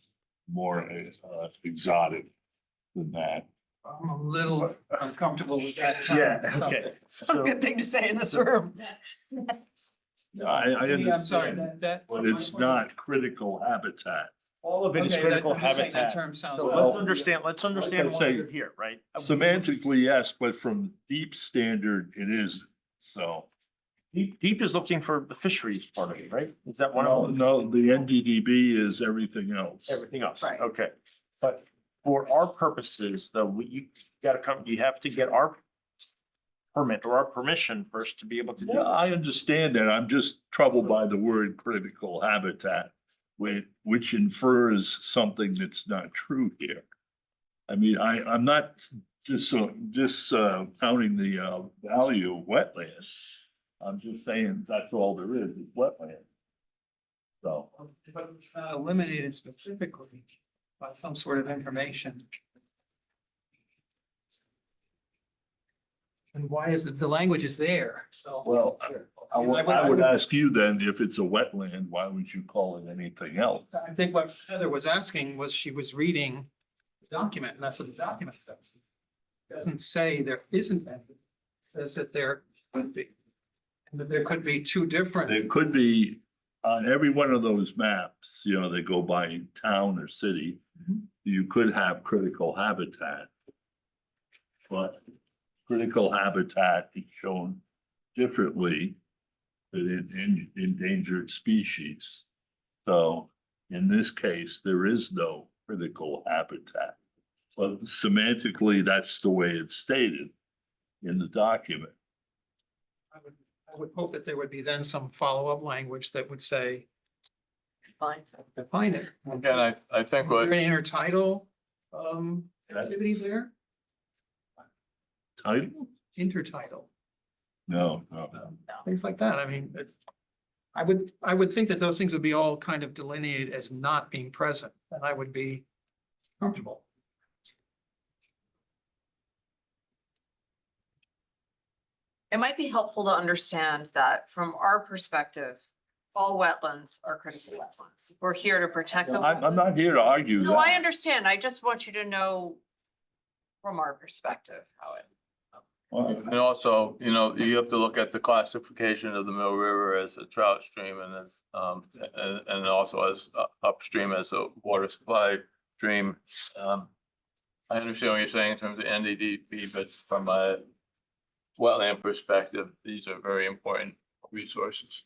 more exotic than that. I'm a little uncomfortable with that term. Yeah, So- okay. It's not a good thing to say in this room. I I'm sorry, understand, that. but it's not critical habitat. All of it is Okay, critical I'm just saying that habitat. term sounds. So Well, let's understand like I why say, you're here, right? Semantically, yes, but from deep standard, it is, so. Deep is looking for the fisheries part of it, right? Is that one No, of them? no, the NDDB is everything else. Everything else, Right. okay. But for our purposes, though, you gotta come, you have to get our permit or our permission first to be able to do Yeah, that. I understand that. I'm just troubled by the word critical habitat, which infers something that's not true here. I mean, I'm not just counting the value of wetlands. I'm just saying that's all there is wetland. So, But it's not eliminated specifically by some sort of information. And why is the language is there, so. well, I would ask you then, if it's a wetland, why would you call it anything else? I think what Heather was asking was she was reading the document, and that's what the document says. It doesn't say there isn't any. It says that there could be. And that there could be two different. There could be, on every one of those maps, they go by town or city, Mhm. you could have critical habitat. But critical habitat is shown differently than in endangered species. So in this case, there is no critical habitat. But semantically, that's the way it's stated in the document. I would hope that there would be then some follow-up language that would say, Fine, so. define it. again, I think Is what, there an intertidal activities there? Title? Intertidal, No. things like that. I mean, I would think that those things would be all kind of delineated as not being present, and I would be comfortable. It might be helpful to understand that from our perspective, all wetlands are critical wetlands. We're here to protect them. I'm not here to argue No, I that. understand. I just want you to know from our perspective how it. and also, you have to look at the classification of the Mill River as a trout stream and as, and also as upstream as a water supply stream. I understand what you're saying in terms of NDDP, but from a wetland perspective, these are very important resources.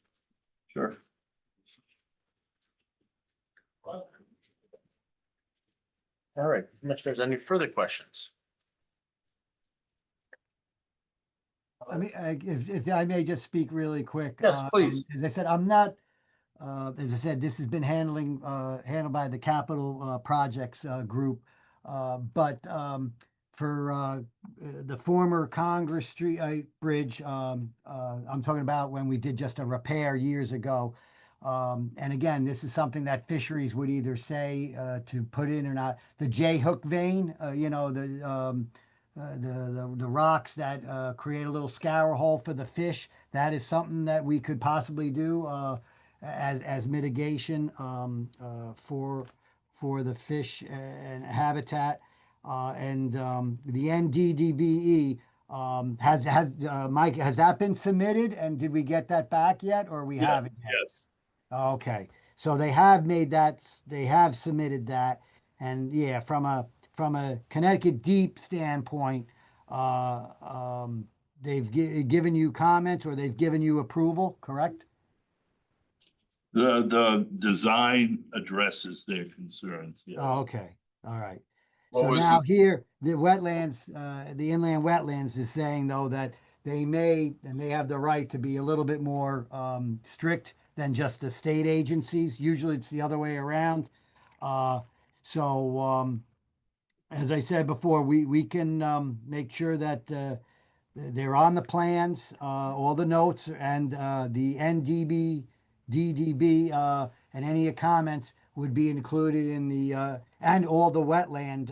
Sure. All right, if there's any further questions. I mean, if I may just speak really quick. Yes, please. As I said, I'm not, as I said, this has been handled by the capital projects group. But for the former Congress Street Bridge, I'm talking about when we did just a repair years ago. And again, this is something that fisheries would either say to put in or not. The J hook vein, the rocks that create a little scour hole for the fish. That is something that we could possibly do as mitigation for the fish and habitat. And the NDDBE has Mike, has that been submitted, and did we get that back yet, or we haven't yet? Yes. Okay, so they have made that, they have submitted that, and yeah, from a Connecticut Deep standpoint, they've given you comments, or they've given you approval, correct? The design addresses their concerns, yes. Oh, okay, all right. What So was now the- here, the wetlands, the inland wetlands is saying though that they may, and they have the right to be a little bit more strict than just the state agencies. Usually it's the other way around. So as I said before, we can make sure that they're on the plans, all the notes and the DDB, and any comments would be included in the, and all the wetland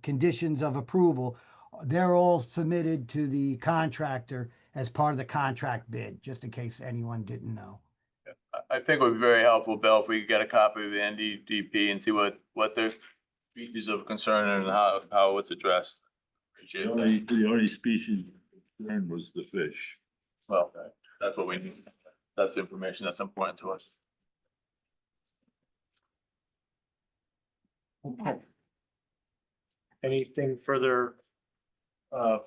conditions of approval. They're all submitted to the contractor as part of the contract bid, just in case anyone didn't know. I think it would be very helpful, Bill, if we could get a copy of the NDDP and see what their species of concern and how it's addressed. Appreciate that. The only species concerned was the fish. Well, that's what we need. That's information that's important to us. Okay. Anything further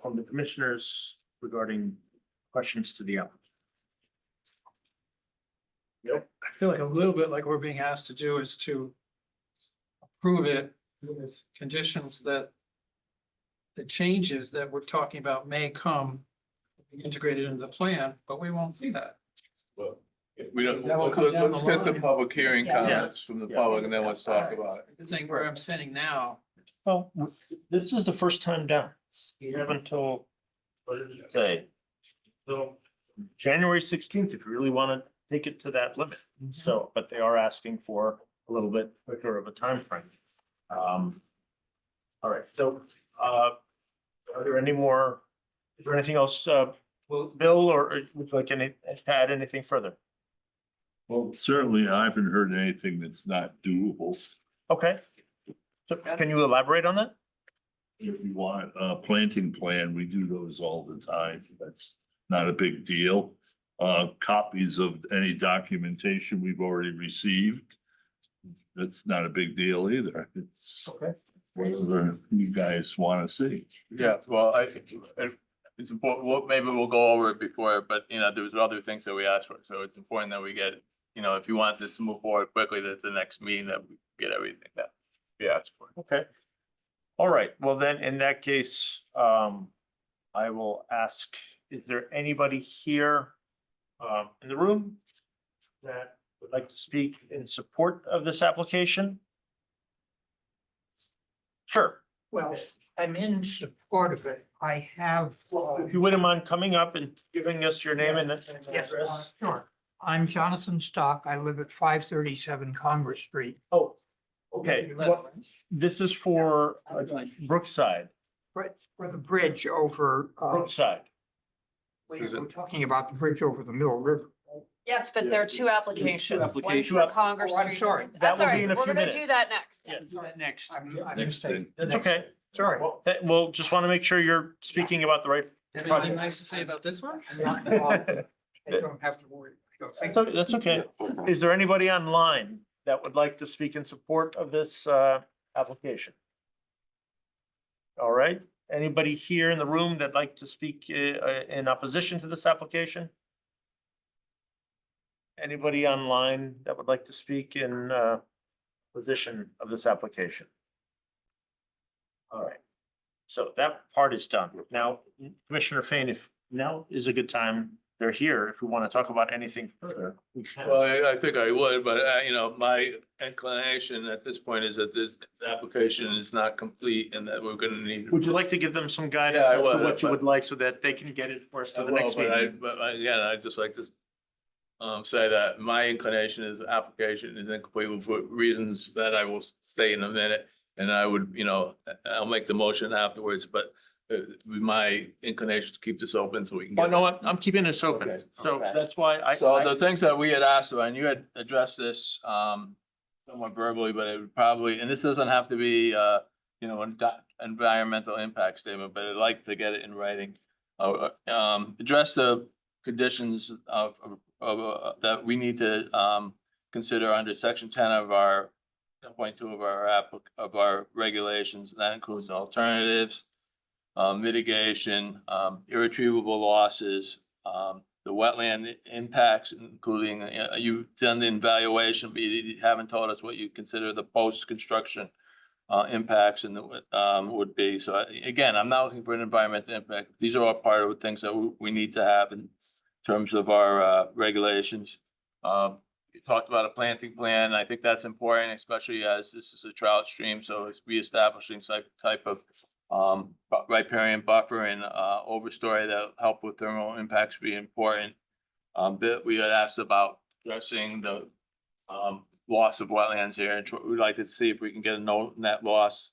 from the commissioners regarding questions to the applicant? I feel like a little bit like we're being asked to do is to approve it with conditions that the changes that we're talking about may come integrated into the plan, but we won't see that. We don't, That will come down let's the get the line. public hearing Yeah. comments from the public and then let's talk about it. Saying where I'm sitting now, Well, this is the first time down. You have until, what did it say? So January 16th, if you really want to take it to that limit. So, but they are asking for a little bit quicker of a timeframe. All right, so are there any more, is there anything else, Bill, or would you like to add anything further? Well, certainly I haven't heard anything that's not doable. Okay. So can you elaborate on that? If you want a planting plan, we do those all the time. That's not a big deal. Copies of any documentation we've already received. That's not a big deal either. It's Okay. whatever you guys want to see. Yeah, well, it's important, well, maybe we'll go over it before, but there was other things that we asked for, so it's important that we get, if you want this to move forward quickly, that's the next meeting that we get everything that we asked for. Okay. All right, well then, in that case, I will ask, is there anybody here in the room that would like to speak in support of this application? Sure. Well, I'm in support of it. I have. If you wouldn't mind coming up and giving us your name and Yes, address. sure. I'm Jonathan Stock. I live at 537 Congress Street. Oh, okay. Well, this is for Brookside, For the bridge over, Brookside. we're talking about the bridge over the Mill River. Yes, but there are two applications. One's applications. for Congress Oh, I'm Street. sorry. That That's will all be right. in a We're few gonna minutes. do that next. Yeah. Next. I'm Next thing. That's okay. Sorry. Well, we'll just want to make sure you're speaking about the right. anything nice to say about this one? I'm not involved. I don't have to worry. I don't think so. That's okay. Is there anybody online that would like to speak in support of this application? All right, anybody here in the room that'd like to speak in opposition to this application? Anybody online that would like to speak in position of this application? All right, so that part is done. Now, Commissioner Fain, if now is a good time, they're here, if we want to talk about anything further. we can. Well, I think I would, but my inclination at this point is that this application is not complete and that we're gonna need. Would you like to give them some guidance Yeah, I as to would, what you but- would like so that they can get it for us for the next meeting? But again, I'd just like to say that my inclination is application is incomplete for reasons that I will state in a minute. And I would, I'll make the motion afterwards, but my inclination to keep this open so we can. Well, get no, I'm keeping this open, Okay, so okay. that's why So the things that we had asked about, and you had addressed this somewhat verbally, but it would probably, and this doesn't have to be an environmental impact statement, but I'd like to get it in writing. Address the conditions of that we need to consider under section 10 of our 10.2 of our regulations. That includes alternatives, mitigation, irretrievable losses, the wetland impacts, including, you've done the evaluation, but you haven't told us what you consider the post-construction impacts and would be. So again, I'm not looking for an environmental impact. These are all part of the things that we need to have in terms of our regulations. You talked about a planting plan. I think that's important, especially as this is a trout stream. So it's reestablishing some type of riparian buffer and overstory that help with thermal impacts be important. But we had asked about addressing the loss of wetlands here, and we'd like to see if we can get a no net loss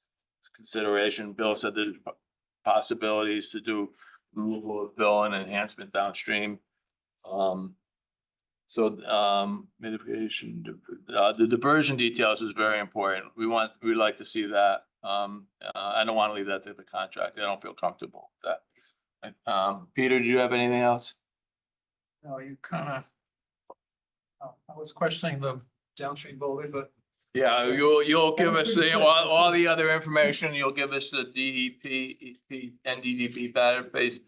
consideration. Bill said there's possibilities to do removal of fill and enhancement downstream. Mitigation, the diversion details is very important. We'd like to see that. I don't want to leave that to the contract. I don't feel comfortable with that. Peter, do you have anything else? No, you kind of, I was questioning the downstream boulder, but Yeah, you'll give us all the other information. You'll give us the DEP, NDDP database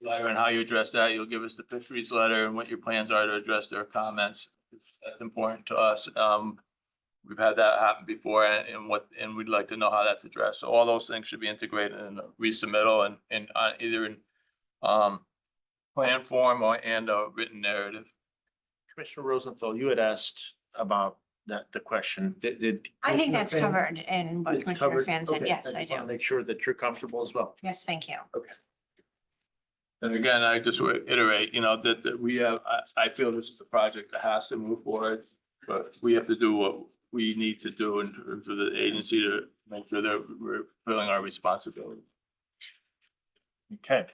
letter and how you address that. You'll give us the fisheries letter and what your plans are to address their comments. That's important to us. We've had that happen before and we'd like to know how that's addressed. So all those things should be integrated in the resubmittal and either in plan form and a written narrative. Commissioner Rosenthal, you had asked about the question. Did I think Commissioner that's Finn- covered in what it's Commissioner covered? Fan said. Okay, Yes, I just wanna do. Make sure that you're comfortable as well. Yes, thank you. And again, I just reiterate, that we have, I feel this is a project that has to move forward, but we have to do what we need to do in terms of the agency to make sure that we're fulfilling our responsibility. Okay.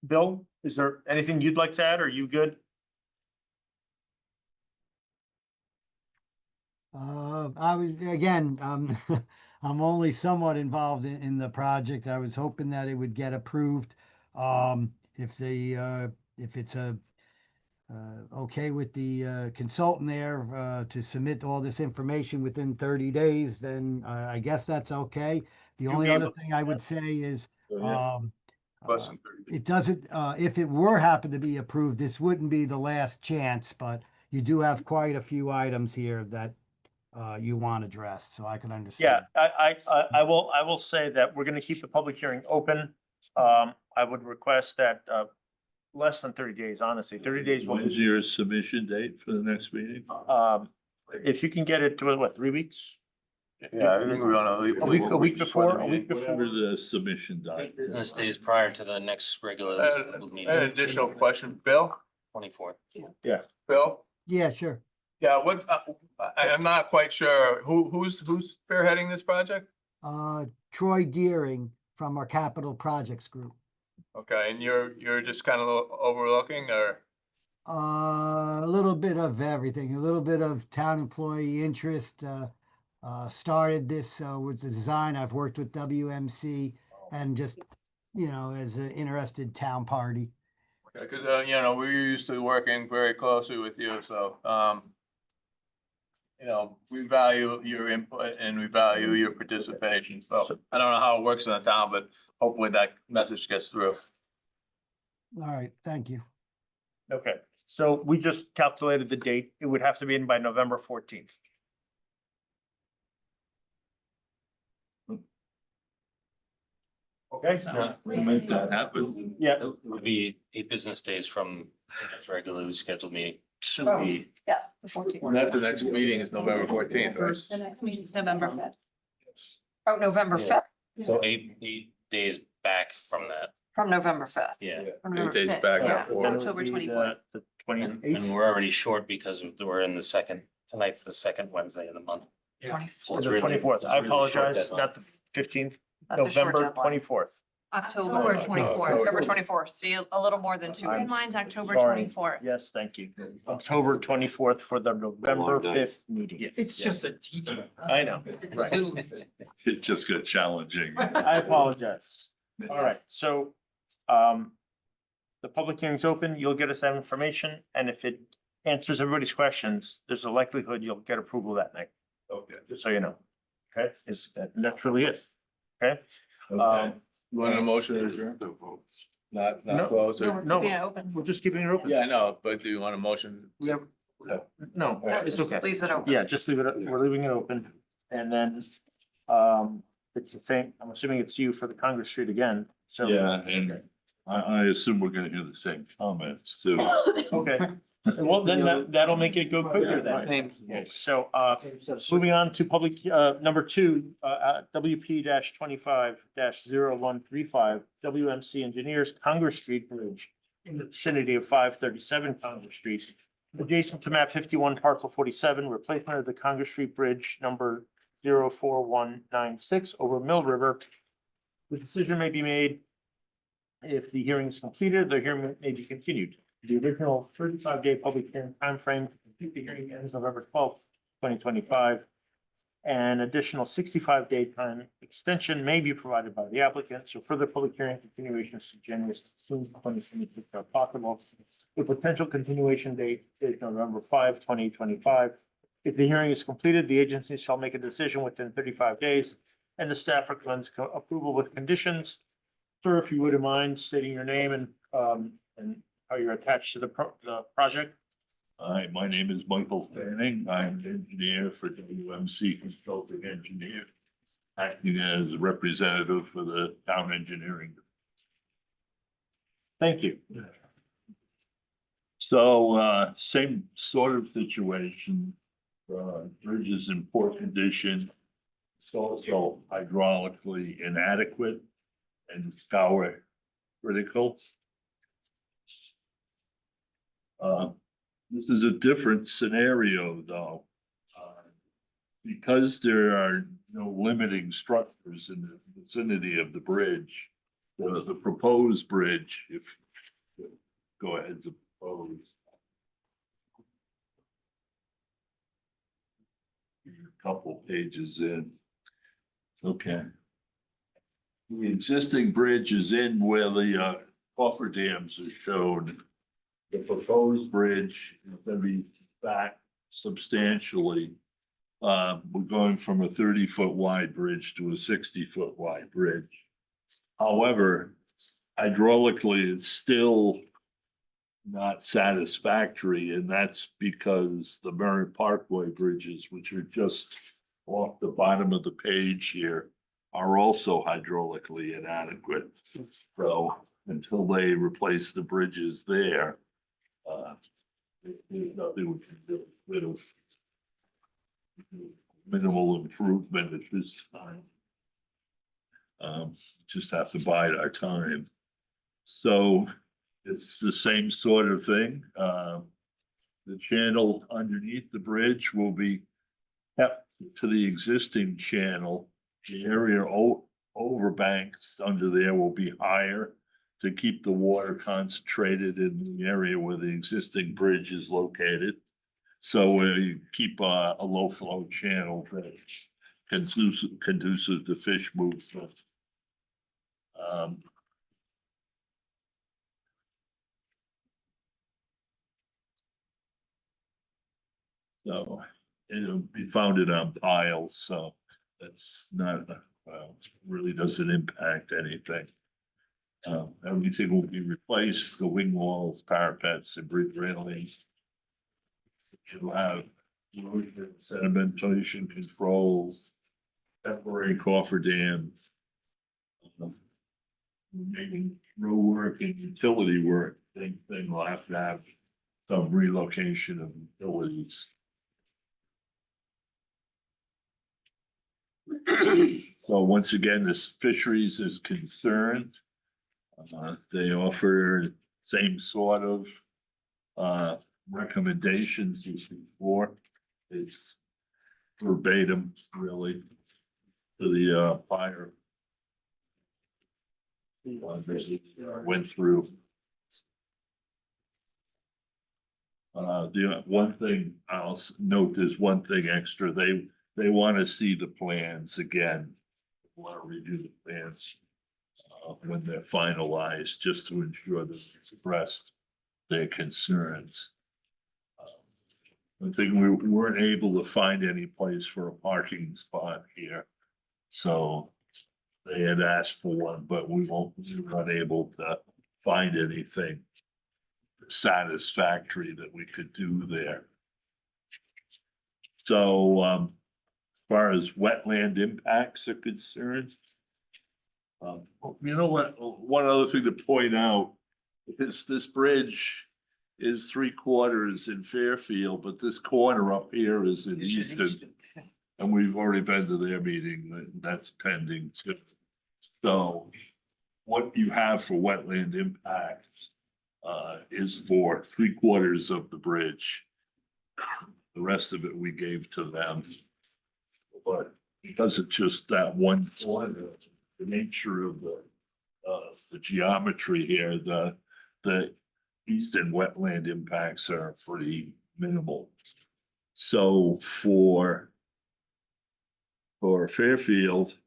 Bill, is there anything you'd like to add? Are you good? I was, again, I'm only somewhat involved in the project. I was hoping that it would get approved. If it's okay with the consultant there to submit all this information within 30 days, then I guess that's okay. The You'll only be other able- thing I would say is, Less than 30 days. it doesn't, if it were happen to be approved, this wouldn't be the last chance, but you do have quite a few items here that you want addressed, so I can Yeah, understand. I will say that we're gonna keep the public hearing open. I would request that less than 30 days, honestly, 30 days. will When's your submission date for the next meeting? If you can get it to, what, 3 weeks? Yeah, I think we're gonna leave. A week before, a week before. Whatever the submission date. Business days prior to the next regular An meeting, additional question, Bill? 24th. Bill? Yeah, sure. Yeah, I'm not quite sure. Who's spearheading this project? Troy Deering from our Capital Projects Group. Okay, and you're just kind of overlooking or? A little bit of everything, a little bit of town employee interest. Started this with the design. I've worked with WMC and just, as an interested town party. Because, we're used to working very closely with you, so, we value your input and we value your participation. So I don't know how it works in the town, but hopefully that message gets through. All right, thank you. Okay, so we just calculated the date. It would have to be in by November 14th. Okay, We'll make that happen. yeah, It would be 8 business days from the regularly scheduled meeting. Yeah, the 14th. And that's the next meeting is November 14th, right? The next meeting is November 5th. Oh, November Yeah. 5th, So 8 days back from that. from November 5th. Yeah. From 8 November days 5th, back, yeah. not forward. October 24th. The And 28th. we're already short because we're in the tonight's the second Wednesday of the month. So Or it's the really- 24th. it's I really short apologize, deadline. not the 15th, That's a short November deadline. 24th. October 24th. October 24th, so a little more than 2 weeks. Deadline's October Sorry. 24th. Yes, thank you. October 24th for the November 5th meeting. it's just a detail. I know, right. Little- It just got challenging. I apologize. All right, so the public hearing's open, you'll get us that information, and if it answers everybody's questions, there's a likelihood you'll get approval that night. Okay. Just so you know. Okay, that's really it. Okay? Okay. You want a motion to adjourn? No. Not close or? No, Yeah, open. we're just keeping it open. Yeah, I know, but do you want a motion? We have- No, it's Just okay. leaves it open. Yeah, just leave it, we're leaving it open. And then, it's the same, I'm assuming it's you for the Congress Street again, so. Yeah, and I assume we're gonna hear the same comments too. Okay, well, then that'll make it go quicker then. Okay, so, moving on to public, number two, WP 25-0135, WMC Engineers Congress Street Bridge in the vicinity of 537 Congress Street, adjacent to map 51 parcel 47, replacement of the Congress Street Bridge number 04196 over Mill River. The decision may be made if the hearing is completed, the hearing may be continued. The original 35-day public hearing timeframe to complete the hearing ends November 12th, 2025. An additional 65-day time extension may be provided by the applicant, so further public hearing continuations to January 16th, 2026 are possible. The potential continuation date is November 5, 2025. If the hearing is completed, the agency shall make a decision within 35 days, and the staff recommends approval with conditions. Sir, if you wouldn't mind stating your name and how you're attached to the project. Hi, my name is Michael Fanning. I'm an engineer for WMC Consulting Engineer, acting as a representative for the town engineering. Thank you. So, same sort of situation. Bridge is in poor condition. It's also hydraulically inadequate and scour critical. This is a different scenario, though. Because there are no limiting structures in the vicinity of the bridge, the proposed bridge, if, go ahead to propose. A couple pages in. Okay. The existing bridge is in where the cofferdams are shown. The proposed bridge is gonna be back substantially. We're going from a 30-foot wide bridge to a 60-foot wide bridge. However, hydraulically, it's still not satisfactory, and that's because the Merritt Parkway bridges, which are just off the bottom of the page here, are also hydraulically inadequate. So until they replace the bridges there, there's nothing we can do with minimal improvement at this time. Just have to bide our time. So it's the same sort of thing. The channel underneath the bridge will be kept to the existing channel. The area overbanks under there will be higher to keep the water concentrated in the area where the existing bridge is located. So we keep a low flow channel that's conducive to fish movement. So it'll be founded on piles, so that's not, well, really doesn't impact anything. Everything will be replaced, the wing walls, parapets, and bridge railings. You'll have erosion, sedimentation controls, temporary cofferdams. Making road work and utility work, same thing, will have to have some relocation of utilities. So once again, this fisheries is concerned. They offer same sort of recommendations as before. It's verbatim, really, to the fire. Went through. The one thing I'll note is one thing extra. They want to see the plans again. Want to redo the plans when they're finalized, just to ensure that they expressed their concerns. I think we weren't able to find any place for a parking spot here, so they had asked for one, but we were unable to find anything satisfactory that we could do there. So, as far as wetland impacts are concerned, you know what, one other thing to point out is this bridge is 3/4 in Fairfield, but this corner up here is in Easton. And we've already been to their meeting, that's pending too. So what you have for wetland impacts is for 3/4 of the bridge. The rest of it we gave to them. But because it's just that one corner, the nature of the geometry here, the eastern wetland impacts are pretty minimal. So for Fairfield,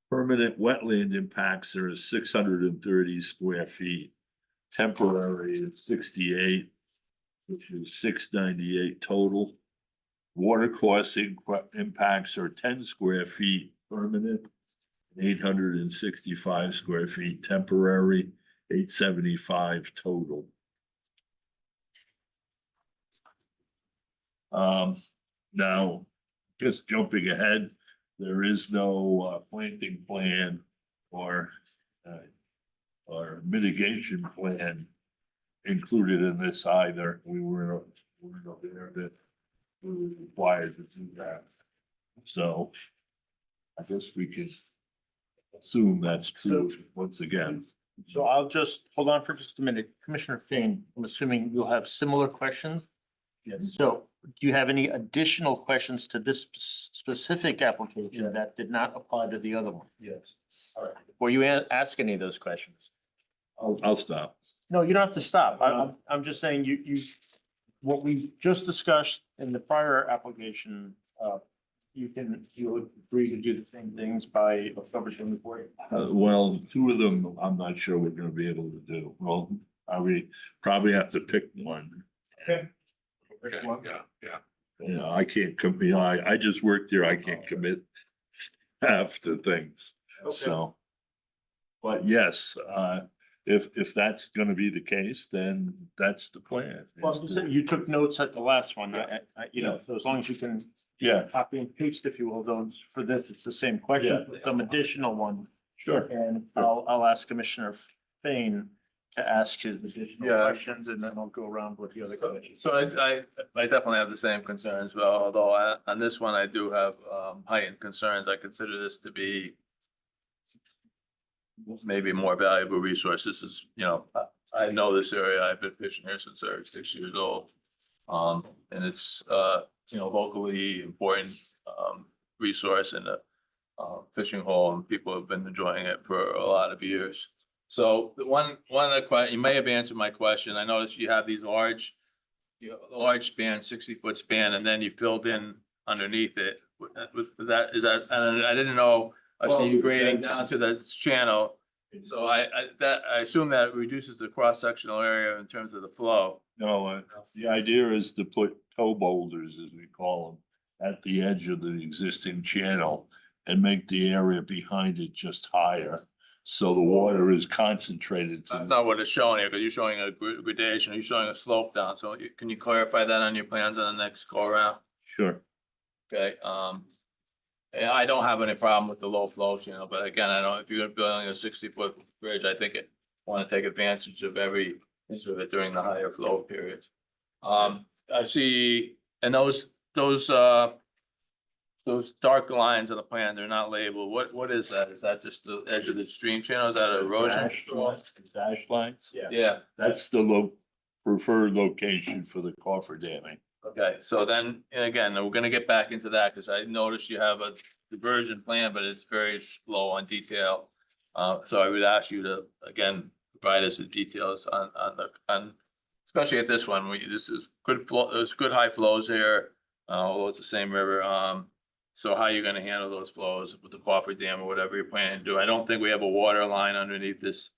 permanent wetland impacts are 630 square feet. Temporary is 68, which is 698 total. Water course impacts are 10 square feet permanent, 865 square feet temporary, 875 total. Now, just jumping ahead, there is no planting plan or mitigation plan included in this either. We weren't aware that we were required to do that. So I guess we could assume that's true once again. So I'll just hold on for just a minute. Commissioner Fain, I'm assuming you'll have similar questions. Yes. So do you have any additional questions to this specific application that did not apply to the other one? Yes. All right. Before you ask any of those questions? I'll stop. No, you don't have to stop. I'm just saying what we just discussed in the prior application, you would agree to do the same things by October 24th? Well, two of them, I'm not sure we're gonna be able to do. Well, we probably have to pick one. Okay. Yeah. You know, I can't commit, I just worked here, I can't commit half to things, so. But yes, if that's gonna be the case, then that's the plan. Well, you took notes at the last one, so as long as you can Yeah, copy and paste, if you will, those for this, it's the same question, with some additional one. sure. And I'll ask Commissioner Fain to ask his additional Yeah. questions, and then I'll go around with the other questions. So I definitely have the same concerns, but although on this one, I do have heightened concerns. I consider this to be maybe a more valuable resource. This is, I know this area. I've been fishing here since I was 6 years old. And it's, locally important resource and a fishing hole, and people have been enjoying it for a lot of years. So the one of the you may have answered my question. I noticed you have these large span, 60-foot span, and then you filled in underneath it. With that, is that, and I didn't know, I see you grading down to the channel. So I assume that reduces the cross-sectional area in terms of the flow. No, the idea is to put toe boulders, as we call them, at the edge of the existing channel and make the area behind it just higher. So the water is concentrated. That's not what it's showing here, because you're showing a gradation, you're showing a slope down. So can you clarify that on your plans on the next go around? Sure. Okay, and I don't have any problem with the low flow channel, but again, I don't, if you're building a 60-foot bridge, I think want to take advantage of every inch of it during the higher flow periods. I see, and those dark lines on the plan, they're not labeled. What is that? Is that just the edge of the stream channel? Is that erosion? Dash lines? Yeah, That's the preferred location for the coffer damming. okay, so then, and again, we're gonna get back into that, because I noticed you have a divergent plan, but it's very low on detail. So I would ask you to, again, provide us the details on, especially at this one, this is good flow, there's good high flows here, although it's the same river. So how you're gonna handle those flows with the coffer dam or whatever you're planning to do. I don't think we have a water line underneath this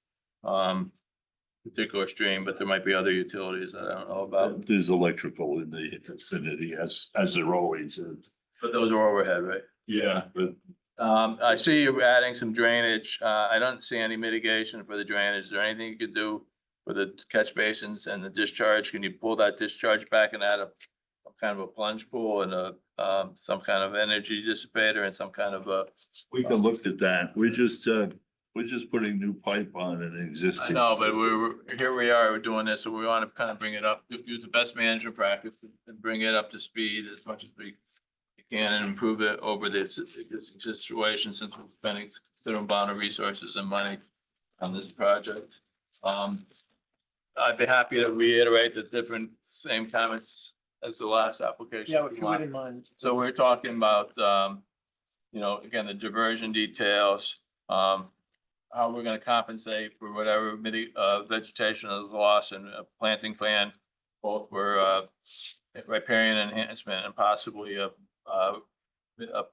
particular stream, but there might be other utilities that I don't know about. There's electrical in the vicinity, as there always is. But those are overhead, right? Yeah, but I see you adding some drainage. I don't see any mitigation for the drainage. Is there anything you could do for the catch basins and the discharge? Can you pull that discharge back and add a kind of a plunge pool and some kind of energy dissipator and some kind of a. We can look at that. We're just putting new pipe on an I existing. know, but here we are, we're doing this, so we want to kind of bring it up, use the best management practice and bring it up to speed as much as we can and improve it over this existing situation since we're spending considerable amount of resources and money on this project. I'd be happy to reiterate the different same comments as the last application. Yeah, if you wouldn't mind. So we're talking about, again, the diversion details, how we're gonna compensate for whatever vegetation is lost and a planting plan, both for riparian enhancement and possibly a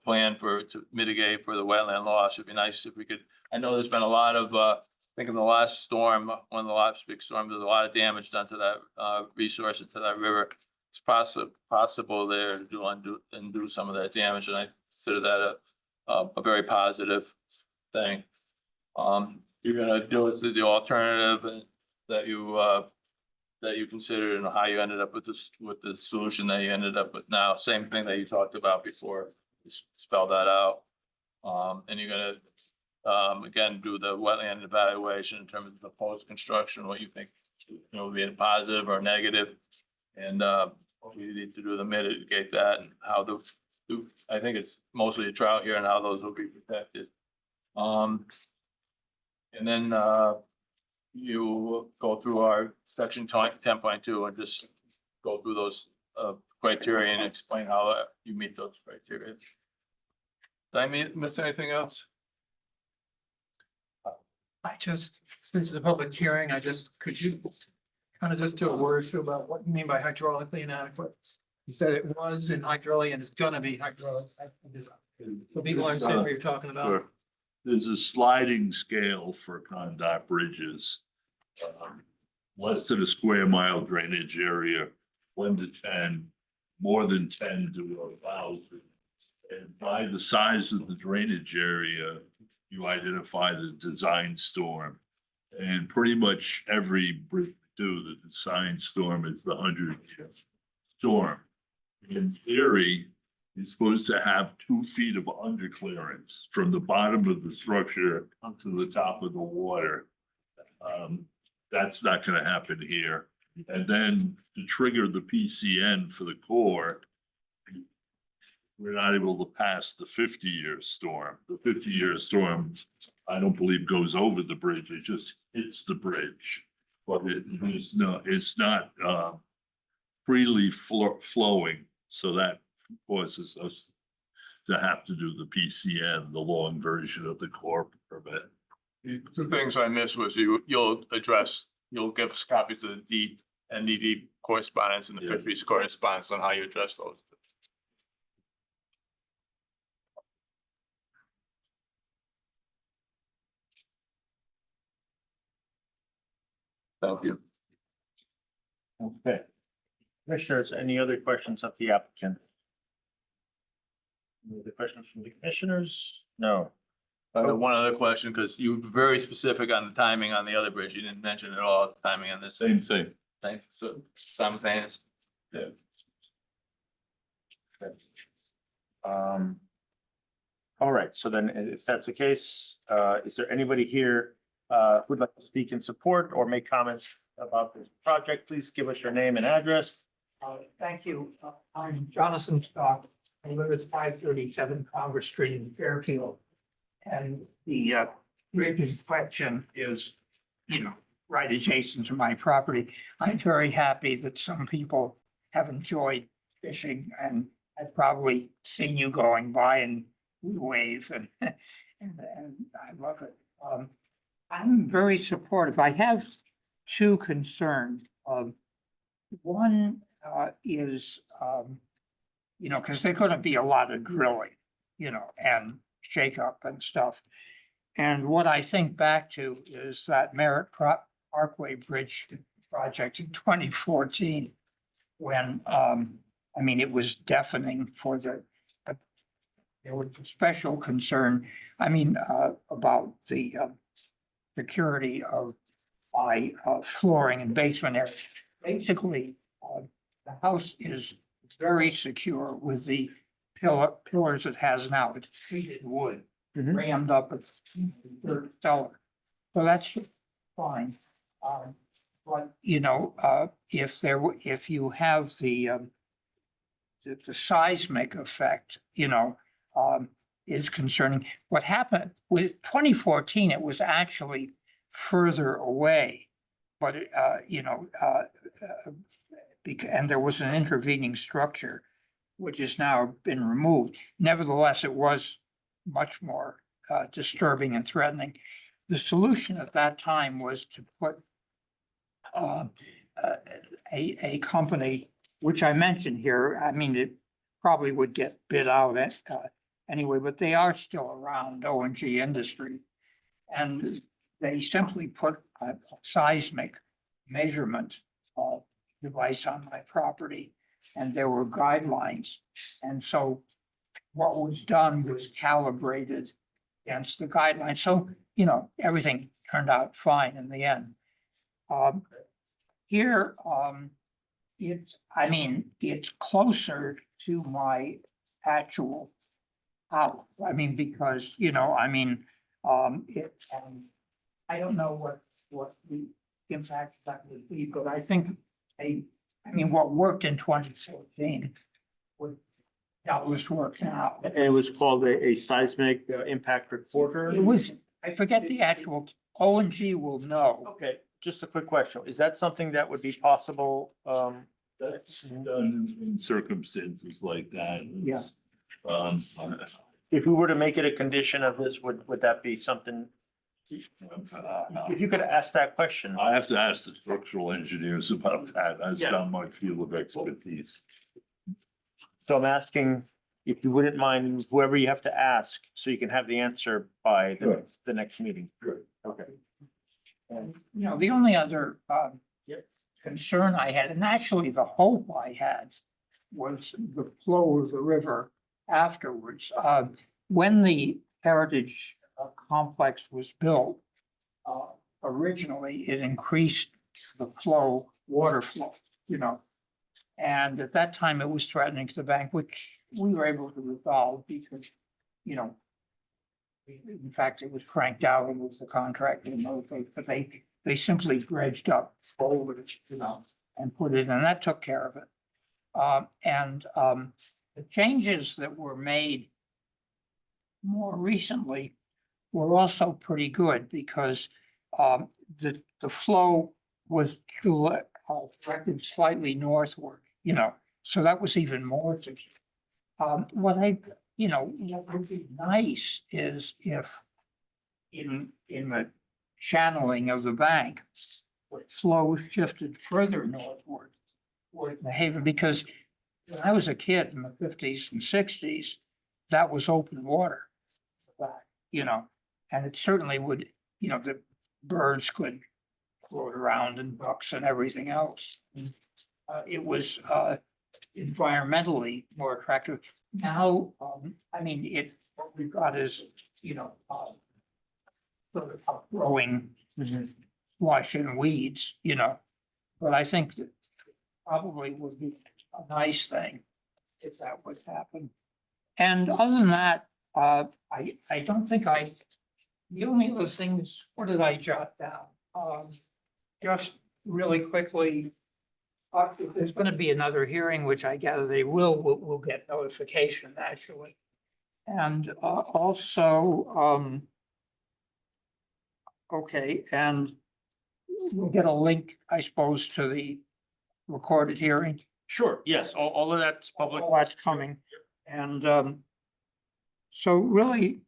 plan to mitigate for the wetland loss. It'd be nice if we could, I know there's been a lot of, I think in the last storm, one of the last big storms, there's a lot of damage done to that resource and to that river. It's possible there to undo some of that damage, and I consider that a very positive thing. You're gonna do it to the alternative that you considered and how you ended up with the solution that you ended up with now. Same thing that you talked about before, you spelled that out. And you're gonna, again, do the wetland evaluation in terms of the post-construction, what you think, would be a positive or negative. And what we need to do to mitigate that and how I think it's mostly a trout here and how those will be protected. And then you go through our section 10.2 and just go through those criteria and explain how you meet those criteria. Did I miss anything else? Since it's a public hearing, could you kind of just do a word or two about what you mean by hydraulically inadequate? You said it was in hydraulic and it's gonna be hydraulic. So people understand what you're talking about. Sure. There's a sliding scale for conduit bridges. Less than a square mile drainage area, 1 to 10, more than 10 to 1,000. And by the size of the drainage area, you identify the design storm. And pretty much every bridge we do, the design storm is the 100-year storm. In theory, you're supposed to have 2 feet of underclearance from the bottom of the structure up to the top of the water. That's not gonna happen here. And then to trigger the PCN for the core, we're not able to pass the 50-year storm. The 50-year storm, I don't believe goes over the bridge, it just hits the bridge. But it's not freely flowing, so that forces us to have to do the PCN, the long version of the core permit. Two things I missed was you'll give us copies of the NDD correspondence and the Yeah. fisheries correspondence on how you address those. Thank you. Okay. Commissioners, any other questions of the applicant? Any other questions from the commissioners? No. I have one other question, because you were very specific on the timing on the other bridge. You didn't mention at all the timing on this. Same thing. Thanks, so simultaneous. Yeah. All right, so then if that's the case, is there anybody here who'd like to speak in support or make comments about this project? Please give us your name and address. Thank you. I'm Jonathan Stock. I live at 537 Congress Street in Fairfield. And the bridge in question is, right adjacent to my property. I'm very happy that some people have enjoyed fishing, and I've probably seen you going by and we wave and I love it. I'm very supportive. I have 2 concerns. One is, because there's going to be a lot of drilling, and shake up and stuff. And what I think back to is that Merritt Parkway Bridge project in 2014, when, it was deafening for there was a special concern, about the security of flooring and basement area. Basically, the house is very secure with the pillars it has now. It's treated wood, Mhm. rammed up at third cellar. So that's fine. But, you know, if you have the seismic effect, you know, is concerning. What happened with 2014, it was actually further away. But, and there was an intervening structure, which has now been removed. Nevertheless, it was much more disturbing and threatening. The solution at that time was to put a company, which I mentioned here. I mean, it probably would get bid out anyway, but they are still around, O&G Industry. And they simply put a seismic measurement device on my property, and there were guidelines. And so what was done was calibrated against the guidelines. So, you know, everything turned out fine in the end. Here, it's closer to my actual house. I mean, because, you know, I don't know what the impact of that would be, but I think what worked in 2014 would doubtless work now. And it was called a seismic impact recorder? It was, I forget the actual, O&G will know. Okay, just a quick question. Is that something that would be possible? That's done in circumstances like that. It's, If we were to make it a condition of this, would that be something? If you could ask that question. I have to ask the structural engineers about that. That's Yeah. not my field of expertise. So I'm asking if you wouldn't mind, whoever you have to ask, so you can have the answer by Sure. the next meeting. Sure. Okay. And, you know, the only other concern I had, and actually the hope I had, was the flow of the river afterwards. When the Heritage Complex was built, originally it increased the flow, water flow, you know. And at that time, it was threatening to the bank, which we were able to resolve because, you know, in fact, it was cranked out and was the contract, but they simply dredged up foliage, you know, and put it, and that took care of it. The changes that were made more recently were also pretty good because the flow was directed slightly northward, you know, so that was even more secure. What would be nice is if in the channeling of the bank, flow shifted further northward toward the Haven, because when I was a kid in the 50s and 60s, that was open water. You know, and it certainly would, you know, the birds could float around and ducks and everything else. It was environmentally more attractive. Now, what we've got is, you know, sort of growing lush and weeds, you know. But I think that probably would be a nice thing if that would happen. And other than that, I don't think the only other things, what did I jot down? Just really quickly, if there's gonna be another hearing, which I gather they we'll get notification naturally. And also, okay, and we'll get a link, I suppose, to the recorded hearing. Sure, yes, all of that's public. All that's coming. And so really,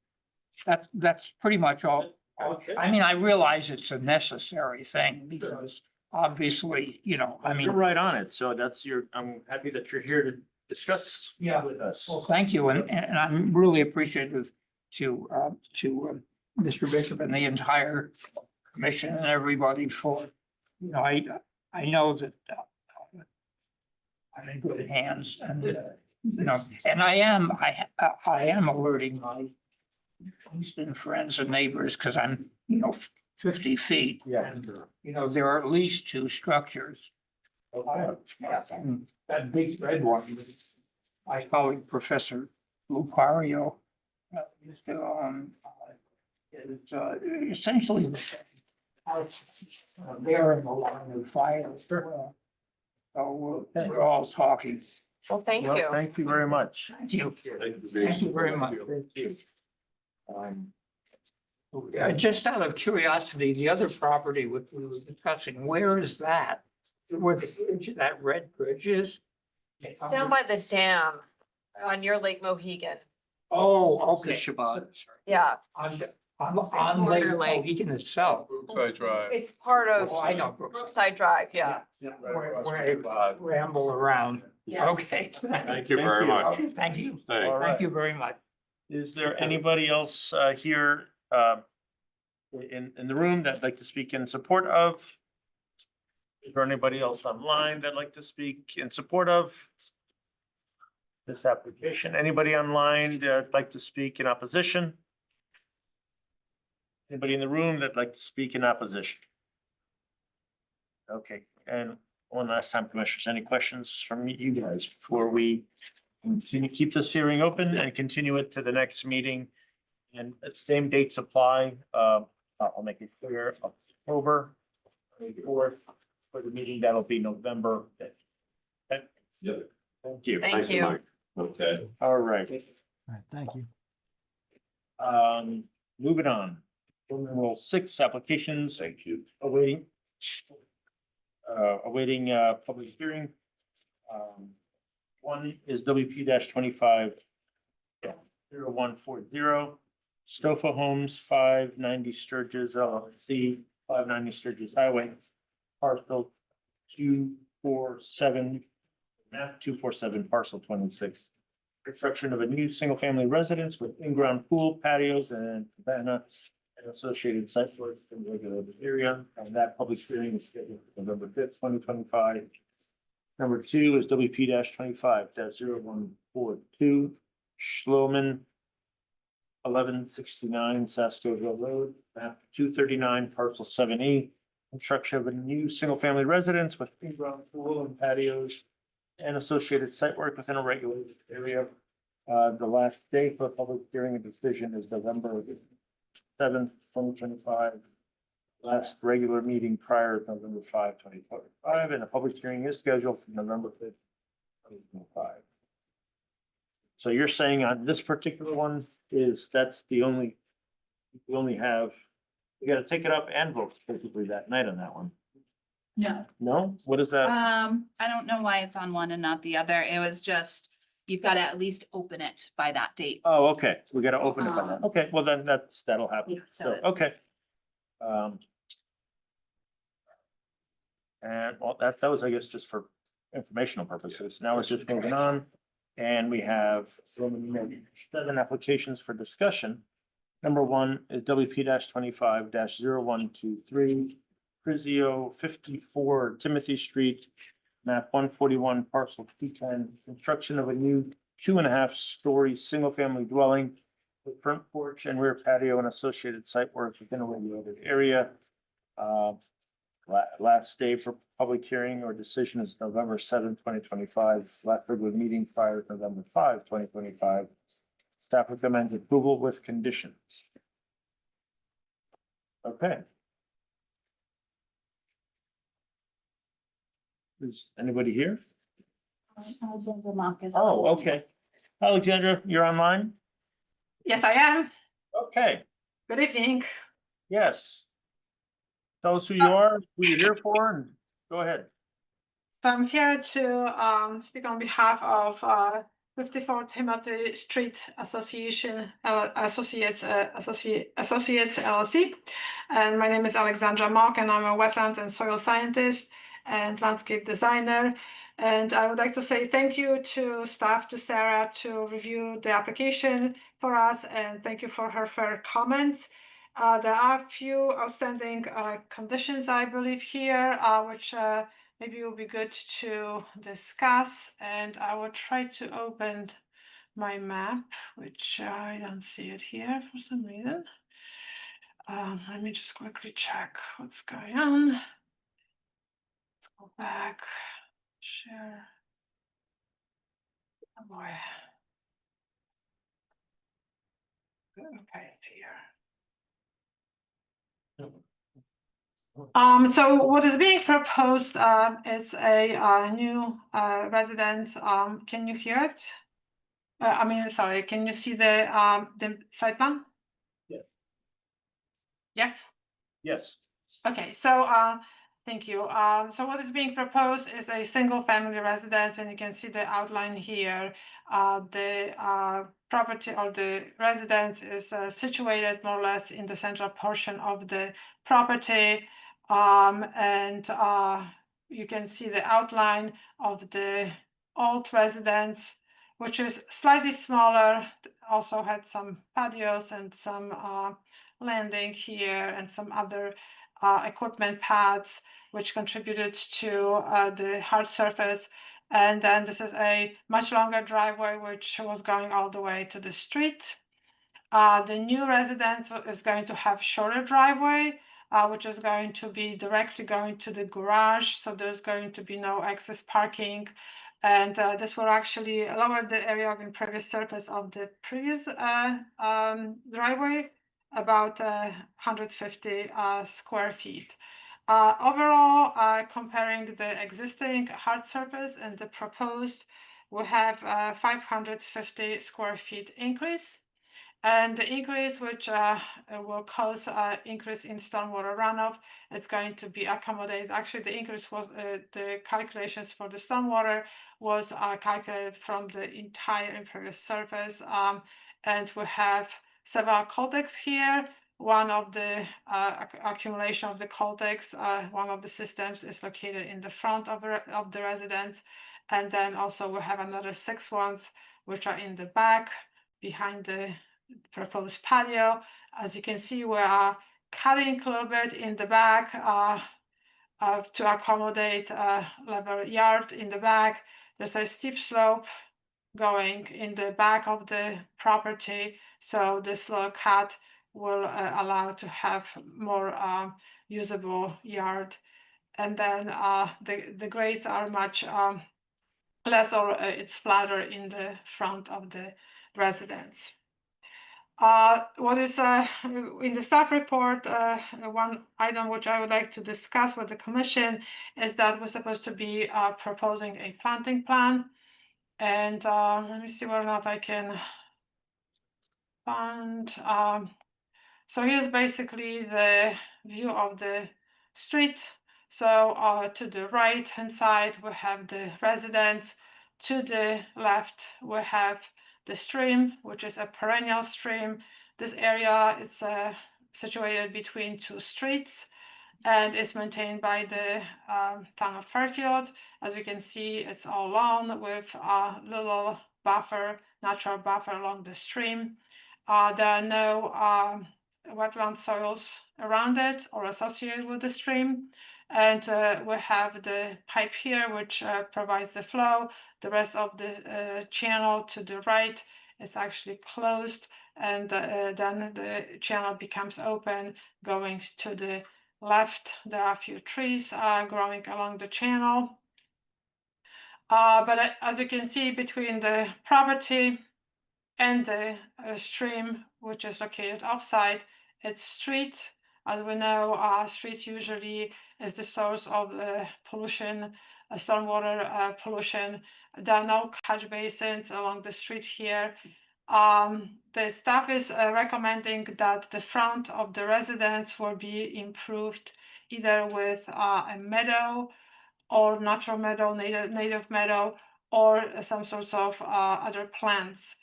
that's pretty much all. Okay. I mean, I realize it's a necessary thing because obviously, you know, You're right on it, so I'm happy that you're here to discuss Yeah. with us. Well, thank you, and I'm really appreciative to Mr. Bishop and the entire commission and everybody for, you know, I know that I'm in good hands and, you know, and I am alerting my Easton friends and neighbors because I'm, you know, 50 feet. Yeah. And, you know, there are at least two structures That big red one, my colleague, Professor Lucario, is essentially the same house, there in the line of fire. So we're all talking. Well, thank Well, you. thank you very much. Thank you. Thank you very much. Um, Just out of curiosity, the other property which we were discussing, where is that? Where the bridge, that red bridge is? It's down by the dam on your Lake Mohegan. Oh, okay. Yeah, On Lake Mohegan itself. Brookside Drive. it's part of Oh, I know Brookside. Brookside Drive, yeah. Where I ramble around. Yes. Okay. Thank you very much. Thank you. All right. Thank you very much. Is there anybody else here in the room that'd like to speak in support of? Is there anybody else online that'd like to speak in support of this application? Anybody online that'd like to speak in opposition? Anybody in the room that'd like to speak in opposition? Okay, and one last time, commissioners, any questions from you guys before we continue, keep this hearing open and continue it to the next meeting? And same dates apply. I'll make it clear, October 24th for the meeting. That'll be November 5th. Okay. Thank you. Thank you. Okay. All right, All right, thank you. moving on. Rule 6 applications. Thank you. Awaiting public hearing. One is WP 25 0140. Stofa Homes, 590 Sturgis LLC, 590 Sturgis Highway, parcel 247, map 247, parcel 26. Construction of a new single-family residence with in-ground pool, patios, and cabana and associated site work in the regulated area. And that public hearing is scheduled for November 5th, 2025. Number 2 is WP 25-0142, Schloman, 1169 Saskville Road, map 239, parcel 7E. Construction of a new single-family residence with in-ground pool and patios and associated site work within a regulated area. The last day for public hearing and decision is November 7th, 2025. Last regular meeting prior to November 5, 2025, and the public hearing is scheduled for November 5th, 2025. So you're saying on this particular one that's the only, we only have, you gotta take it up and vote basically that night on that one. No, No? What is that? I don't know why it's on one and not the other. It was just, you've got to at least open it by that date. Oh, okay, we gotta open it by that. Okay, well then that'll happen. Yeah, So, it- okay. And well, that was, I guess, just for informational purposes. Now it's just moving on. And we have 7 applications for discussion. Number 1 is WP 25-0123, Prizio 54 Timothy Street, map 141, parcel 210, construction of a new 2.5-story single-family dwelling with front porch and rear patio and associated site work within a regulated area. Last day for public hearing or decision is November 7th, 2025. Last regular meeting prior to November 5, 2025. Staff recommends approval with conditions. Okay. Is anybody here? Alexandra Mock is. Oh, okay. Alexandra, you're online? Yes, I am. Okay, Good evening. yes. Tell us who you are, who you're here for, and go ahead. So I'm here to speak on behalf of 54 Timothy Street Association Associates LLC. And my name is Alexandra Mock, and I'm a wetlands and soil scientist and landscape designer. And I would like to say thank you to staff, to Sarah, to review the application for us, and thank you for her fair comments. There are a few outstanding conditions, I believe, here, which maybe will be good to discuss. And I will try to open my map, which I don't see it here for some reason. Let me just quickly check what's going on. Let's go back. Share. Oh boy. Okay, it's here. So what is being proposed is a new residence. Can you hear it? I mean, sorry, can you see the site plan? Yeah. Yes. Yes. Okay, so thank you. So what is being proposed is a single family residence, and you can see the outline here. The property or the residence is situated more or less in the central portion of the property. And you can see the outline of the old residence, which is slightly smaller, also had some patios and some landing here and some other equipment pads, which contributed to the hard surface. And then this is a much longer driveway, which was going all the way to the street. The new residence is going to have shorter driveway, which is going to be directly going to the garage. So there's going to be no excess parking. And this will actually lower the area of impervious surface of the previous driveway, about 150 square feet. Overall, comparing the existing hard surface and the proposed, we have 550 square feet increase. And the increase, which will cause increase in stormwater runoff, it's going to be accommodated. Actually, the increase was the calculations for the stormwater was calculated from the entire impervious surface. And we have several coldecs here. One of the accumulation of the coldecs, one of the systems is located in the front of the residence. And then also we have another 6 ones, which are in the back behind the proposed patio. As you can see, we are cutting a little bit in the back to accommodate a level yard in the back. There's a steep slope going in the back of the property, so this little cut will allow to have more usable yard. And then the grades are much less, or it's flatter in the front of the residence. What is in the staff report, one item which I would like to discuss with the commission is that we're supposed to be proposing a planting plan. And let me see whether or not I can find. So here's basically the view of the street. So to the right hand side, we have the residence. To the left, we have the stream, which is a perennial stream. This area is situated between 2 streets and is maintained by the town of Fairfield. As you can see, it's all lawn with a little buffer, natural buffer along the stream. There are no wetland soils around it or associated with the stream. And we have the pipe here, which provides the flow. The rest of the channel to the right is actually closed, and then the channel becomes open going to the left. There are a few trees growing along the channel. But as you can see, between the property and the stream, which is located offside, it's street. As we know, street usually is the source of pollution, stormwater pollution. There are no catch basins along the street here. The staff is recommending that the front of the residence will be improved either with a meadow or natural meadow, native meadow, or some sorts of other plants.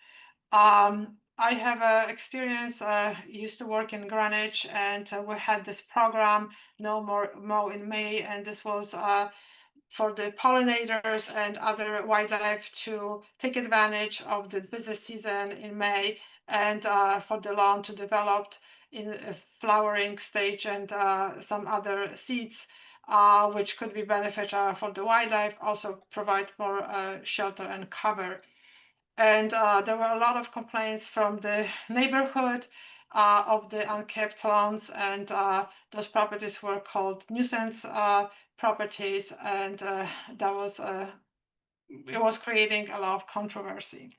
I have experience, used to work in Greenwich, and we had this program, No More Mow in May, and this was for the pollinators and other wildlife to take advantage of the busy season in May, and for the lawn to develop in a flowering stage and some other seeds, which could be beneficial for the wildlife, also provide more shelter and cover. And there were a lot of complaints from the neighborhood of the unkept lawns, and those properties were called nuisance properties, and that was it was creating a lot of controversy.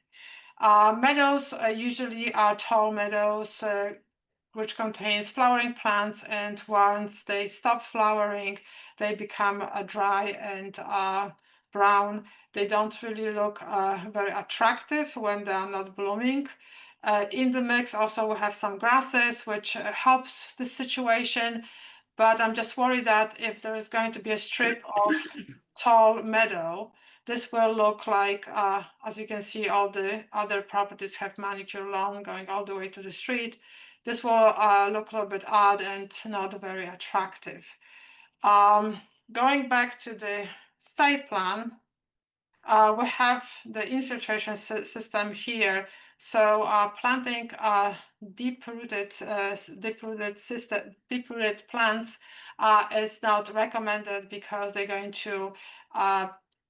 Meadows usually are tall meadows which contains flowering plants, and once they stop flowering, they become dry and brown. They don't really look very attractive when they are not blooming. In the mix also we have some grasses, which helps the situation, but I'm just worried that if there is going to be a strip of tall meadow, this will look like, as you can see, all the other properties have manicure lawn going all the way to the street. This will look a little bit odd and not very attractive. Going back to the site plan, we have the infiltration system here. So planting deep-rooted plants is not recommended because they're going to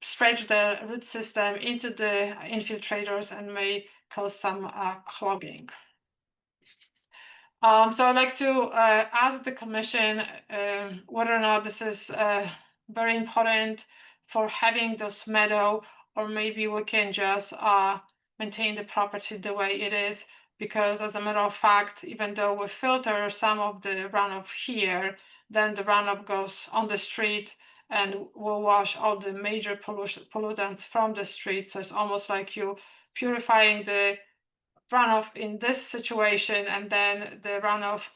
stretch the root system into the infiltrators and may cause some clogging. So I'd like to ask the commission whether or not this is very important for having those meadow, or maybe we can just maintain the property the way it is, because as a matter of fact, even though we filter some of the runoff here, then the runoff goes on the street and will wash all the major pollutants from the street. So it's almost like you purifying the runoff in this situation, and then the runoff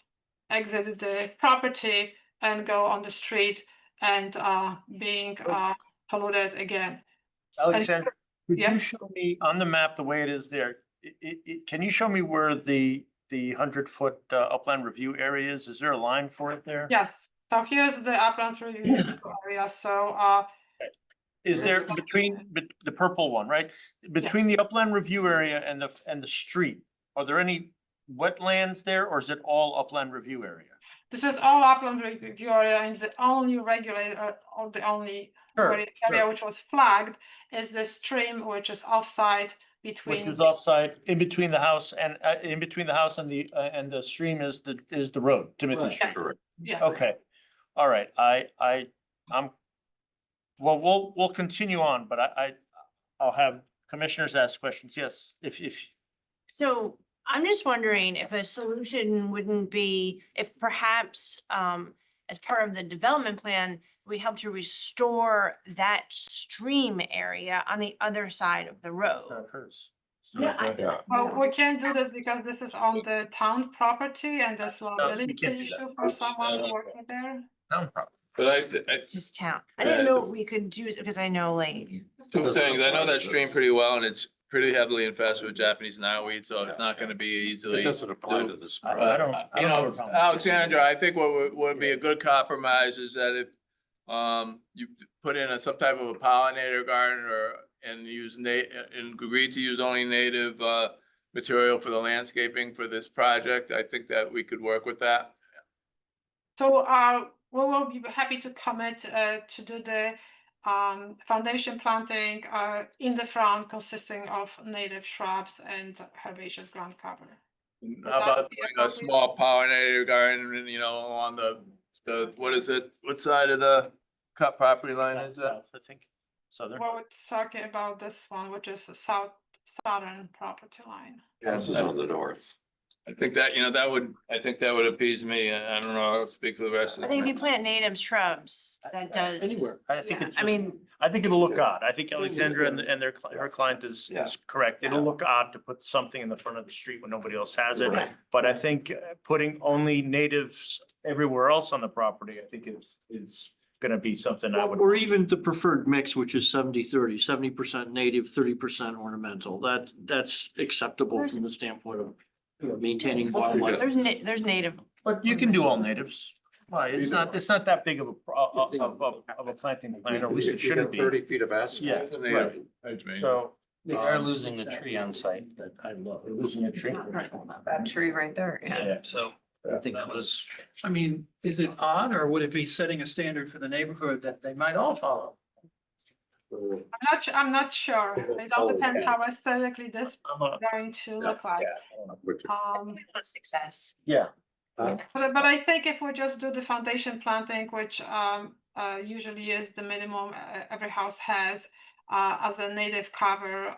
exit the property and go on the street and being polluted again. Alexandra, could you Yes. show me on the map the way it is there? Can you show me where the 100-foot upland review area is? Is there a line for it there? Yes, so here's the upland review area. So Is there between the purple one, right? Between the upland review area and the street, are there any wetlands there, or is it all upland review area? this is all upland review area, and the only regulator, or the only area which was flagged is the stream, which is offside between. Which is offside, in between the house and and the stream is the road, Timothy Street. Yes. Okay, all right, I'm, well, we'll continue on, but I'll have commissioners ask questions, yes, if. So I'm just wondering if a solution wouldn't be, if perhaps as part of the development plan, we help to restore that stream area on the other side of the road. Well, we can't do this because this is on the town property, and there's liability can't do issue for someone working there. But It's just town. I didn't know we could do it because I know like. two things. I know that stream pretty well, and it's pretty heavily infested with Japanese knotweed, so it's not gonna be easily. It doesn't apply to this. I don't You have a know, problem. Alexandra, I think what would be a good compromise is that if you put in some type of a pollinator garden, and use and agree to use only native material for the landscaping for this project, I think that we could work with that. So we will be happy to commit to do the foundation planting in the front, consisting of native shrubs and herbaceous ground cover. How about doing a small pollinator garden, you know, along the, what is it? What side of the cut property line is that? South, I think, southern. Well, we're talking about this one, which is the southern property line. This is on the north. I think that, you know, I think that would appease me. I don't know, I'll speak for the rest of I the. think if you plant native shrubs, that does. Anywhere. I think Yeah, it's I mean, I think it'll look odd. I think Alexandra and her client is correct. It'll look odd to put something in the front of the street when nobody else has it. Right. But I think putting only natives everywhere else on the property, I think is gonna be something I would. Or even the preferred mix, which is 70-30, 70% native, 30% ornamental. That's acceptable from the standpoint of maintaining wildlife. there's native. But you can do all natives. Why, it's not that big of a planting plan, or at least it shouldn't be. 30 feet of Yeah, asphalt. right. So. They are losing a tree on site. That I love. They're losing a tree. That tree right there, yeah. Yeah. So I think it was, I mean, is it odd, or would it be setting a standard for the neighborhood that they might all follow? I'm not sure. It all depends how aesthetically this is I'm a, going to look like. Success. yeah, But I think if we just do the foundation planting, which usually is the minimum every house has as a native cover,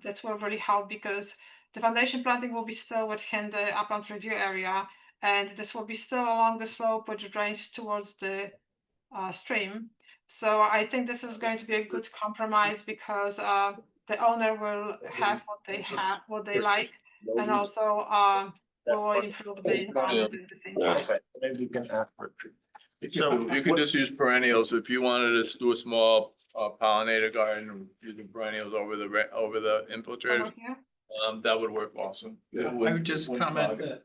that will really help because the foundation planting will be still within the upland review area, and this will be still along the slope which drains towards the stream. So I think this is going to be a good compromise because the owner will have what they like, and also we will improve the environment at the same time. okay, maybe we can ask for a tree. You can just use perennials. If you wanted to do a small pollinator garden using perennials over the infiltrators, Over here. that would work awesome. I would just comment that,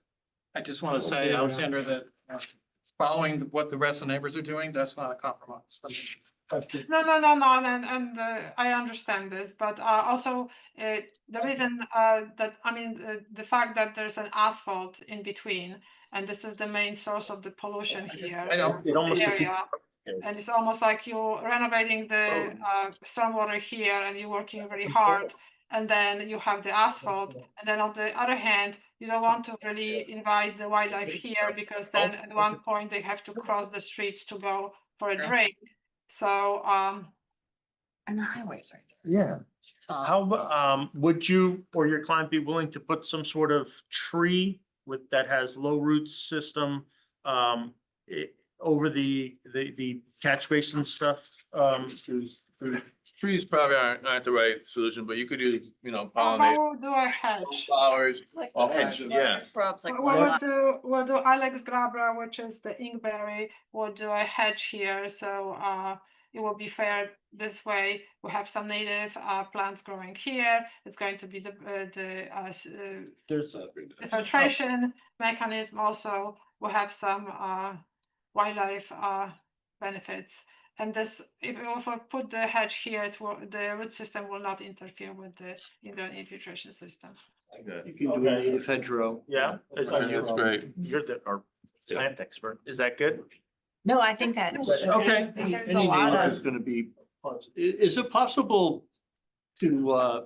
I just want to say, Alexander, that following what the rest of the neighbors are doing, that's not a compromise. No, and I understand this, but also the reason that, I mean, the fact that there's an asphalt in between, and this is the main source of the pollution here. I don't, It almost defeats. Area. And it's almost like you're renovating the stormwater here and you're working very hard. And then you have the asphalt. And then on the other hand, you don't want to really invite the wildlife here because then at one point they have to cross the street to go for a drink. So, And the highways are. Yeah. How, would you or your client be willing to put some sort of tree that has low root system, over the catch basin stuff? Trees probably aren't the right solution, but you could use, pollinate how do I hedge? flowers. Like all the kinds of- yeah. shrubs, like. We'll do Alex glabra, which is the inkberry. We'll do a hedge here, so it will be fair this way. We have some native plants growing here. It's going to be the There's filtration mechanism also. We have some wildlife benefits. And this, if we put the hedge here, the root system will not interfere with the indoor infiltration system. Like that. You can do a native hedgerow. Yeah. That's great. You're our plant expert. Is that good? No, I think that's. Okay. There's a Any lot native of. is gonna be, is it possible to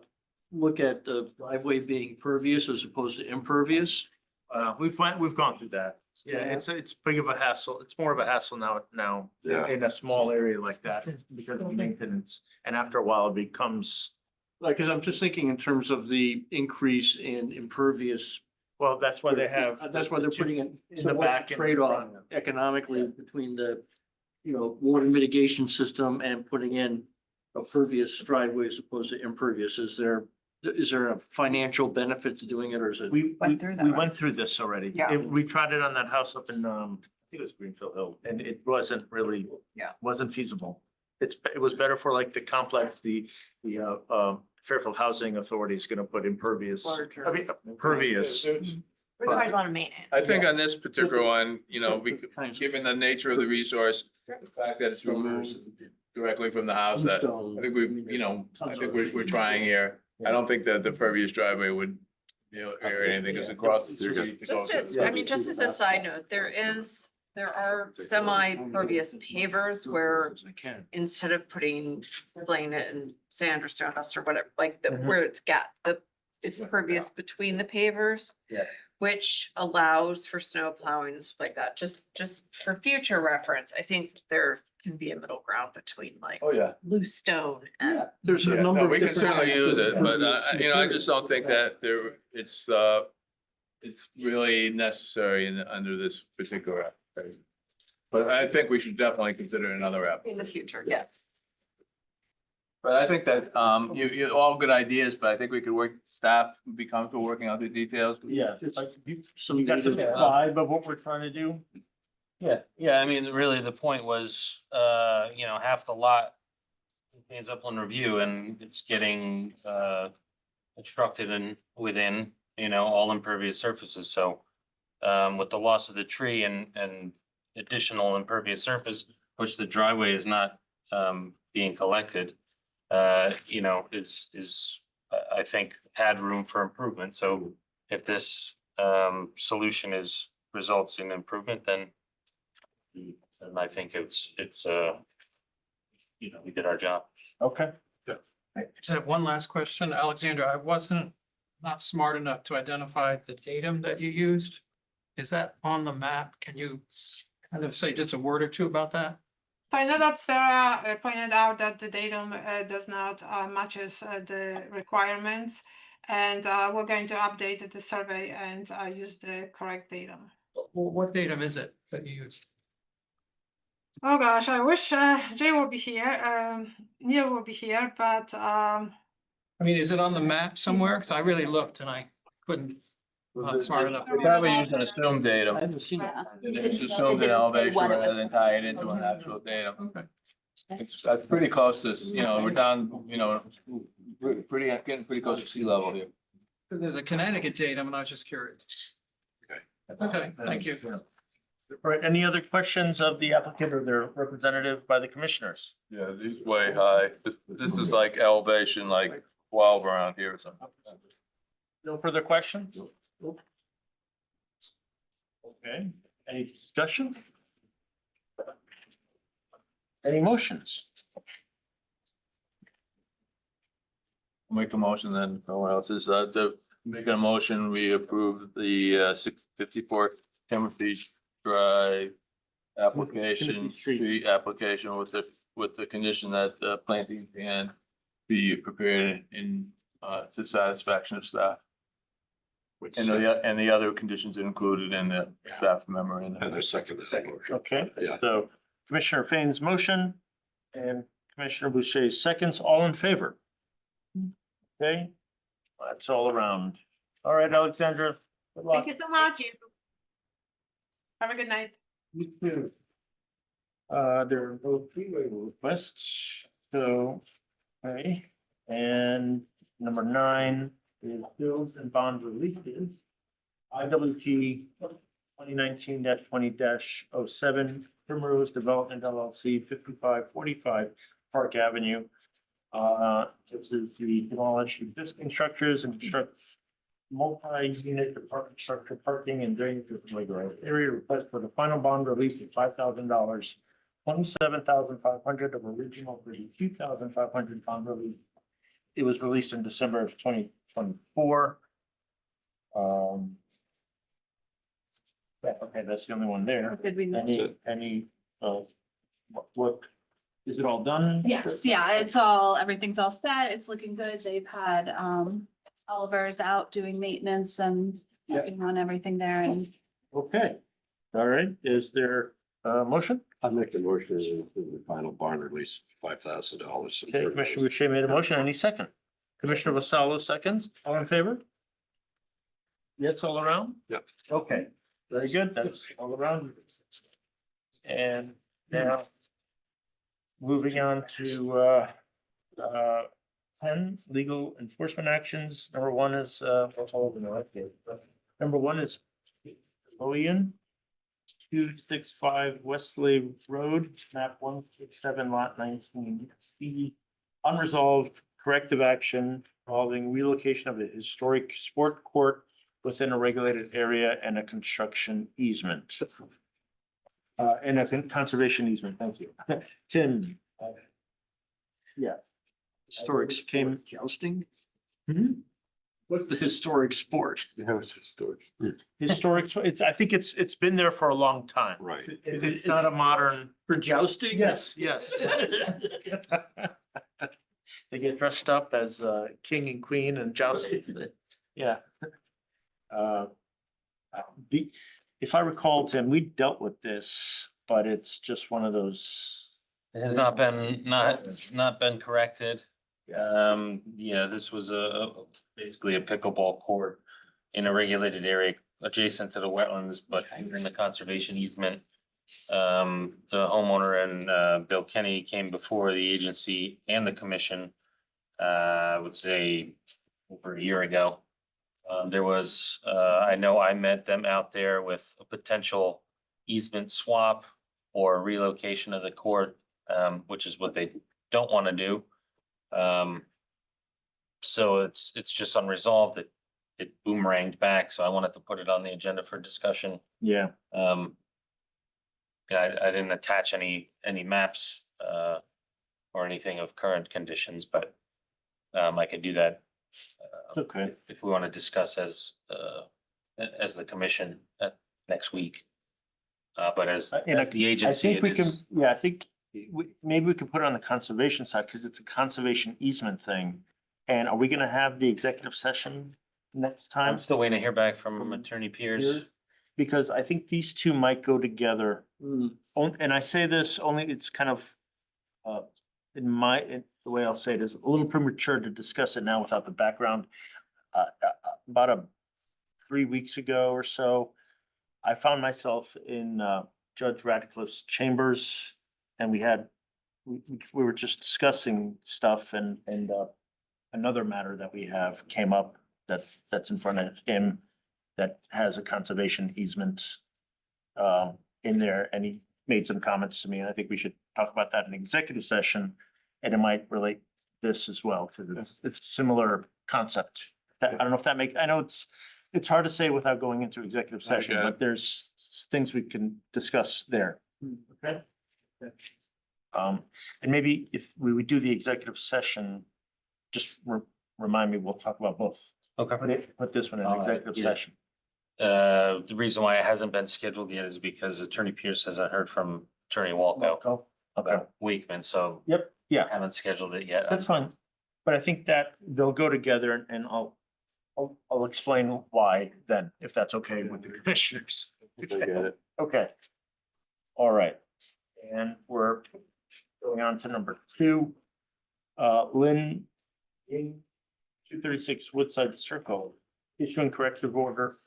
look at the driveway being pervious as opposed to impervious? We've gone through that. Yeah, it's big of a hassle. It's more of a hassle now Yeah. in a small area like that because of maintenance. And after a while it becomes, Like, cause I'm just thinking in terms of the increase in impervious. well, that's why they have. That's why they're putting it in the back and the trade-off front. economically between the, water mitigation system and putting in a pervious driveway as opposed to impervious. Is there a financial benefit to doing it, or is it? We Went through that, we right? went through this already. Yeah. We tried it on that house up in, I think it was Greenfield Hill, and it wasn't really. Yeah. Wasn't feasible. It was better for like the complex, the Fairfield Housing Authority is gonna put impervious, Larger. I mean, pervious. Requires a lot of maintenance. I think on this particular one, given the nature of the resource, the fact that it's removed directly from the house, that I think we're trying here. I don't think that the pervious driveway would, or anything, because across the street. Just as a side note, there are semi-pervious pavers where instead of laying it in sand or stone dust or whatever, like where it's pervious between the pavers. Yeah. Which allows for snow plowing and stuff like that. Just for future reference, I think there can be a middle ground between like Oh, yeah. loose stone and. There's a Yeah, number no, of we can different certainly types use of it, but impervious I just don't think that it's really necessary under this particular application. But I think we should definitely consider another app. In the future, yes. But I think that, you all good ideas, but I think we could staff would be comfortable working out the details. Yeah. Some That's the native- vibe of what we're trying to do. Yeah, I mean, really, the point was, half the lot is upland review and it's getting constructed within, all impervious surfaces, so with the loss of the tree and additional impervious surface, which the driveway is not being collected, is I think had room for improvement. So if this solution results in improvement, then I think it's we did our job. Okay, I just have one last question, Alexandra. I wasn't not smart enough to identify the datum that you used. Is that on the map? Can you kind of say just a word or two about that? So I know that Sarah pointed out that the datum does not matches the requirements. And we're going to update the survey and use the correct datum. Well, what datum is it that you used? Oh gosh, I wish Jay would be here, Neil would be here, but I mean, is it on the map somewhere? Because I really looked and I couldn't, not smart enough. We're probably using assumed datum. I haven't seen it. It's assumed an elevation rather than tie it into an actual datum. Okay. That's pretty close to, we're down, getting pretty close to sea level here. There's a Connecticut datum and I was just curious. Okay, thank you. All right, any other questions of the applicant or their representative by the commissioners? Yeah, these way high. This is like elevation, like 12 around here or something. No further questions? Okay, any discussion? Any motions? Make a motion then, no one else is, to make a motion, we approve the 654 Timothy Drive application, street application with the condition that the planting can be prepared in to satisfaction of staff. And the other conditions included in the staff memorandum. And a second. Okay, Yeah. so Commissioner Fain's motion and Commissioner Boucher's seconds, all in favor? Okay, that's all around. All right, Alexandra. Good luck. thank you so much. Have a good night. You too. There are no freeway requests, so, okay, and number 9 is bills and bond releases. IWT 2019-20-07, Primrose Development LLC, 5545 Park Avenue. This is the demolish existing structures and construct multi-unit apartment structure parking and drainage regulated area. Request for the final bond release of $5,000, $27,500 of original $32,500 bond release. It was released in December of 2024. Yeah, okay, that's the only one there. Did we miss? Any, what, is it all done? Yes, yeah, everything's all set. It's looking good. They've had Oliver's out doing maintenance and working on everything there and Okay, all right, is there a motion? I make the motion to include the final bond release, $5,000. Okay, Commissioner Boucher made a motion, any second? Commissioner Vasallo seconds, all in favor? Yes, all around? Yep. Okay, very good, that's all around. And now moving on to 10 legal enforcement actions. Number one is Oyen, 265 Westlake Road, map 167, lot 19C. Unresolved corrective action involving relocation of a historic sport court within a regulated area and a construction easement. And a conservation easement, thank you. Tim. Yeah. Historic came. jousting? Hmm? What's the historic sport? Yeah, it's historic. Historic, I think it's been there for a long time. Right. It's not a modern. For jousting? Yes. They get dressed up as king and queen and joust. Yeah. If I recall, Tim, we dealt with this, but it's just one of those. It has not been corrected. This was basically a pickleball court in a regulated area adjacent to the wetlands, but in the conservation easement. The homeowner and Bill Kenny came before the agency and the commission, I would say over a year ago. There was, I know I met them out there with a potential easement swap or relocation of the court, which is what they don't want to do. So it's just unresolved. It boomeranged back, so I wanted to put it on the agenda for discussion. Yeah. I didn't attach any maps or anything of current conditions, but I could do that. Okay. If we want to discuss as the commission at next week. But as the I agency, think it we can, is, yeah, I think maybe we could put it on the conservation side because it's a conservation easement thing. And are we gonna have the executive session next time? I'm still waiting to hear back from Attorney Pierce. Because I think these two might go together. Hmm. And I say this only, it's kind of, the way I'll say it is a little premature to discuss it now without the background. About 3 weeks ago or so, I found myself in Judge Radcliffe's chambers and we were just discussing stuff and another matter that we have came up that's in front of him that has a conservation easement in there, and he made some comments to me, and I think we should talk about that in executive session. And it might relate this as well, because it's a similar concept. I don't know if that makes, I know it's hard to say without going into executive session, Okay. but there's things we can discuss there. Okay. And maybe if we would do the executive session, just remind me, we'll talk about both. Okay. Put this one in All right, executive yeah. session. The reason why it hasn't been scheduled yet is because Attorney Pierce hasn't heard from Attorney Walco Okay, about Wakeman, so yep, yeah, I haven't scheduled it yet. that's fine. But I think that they'll go together and I'll explain why then, if that's okay with the commissioners. Okay. All right. And we're going on to number 2. Lynn in 236 Woodside Circle, issuing corrective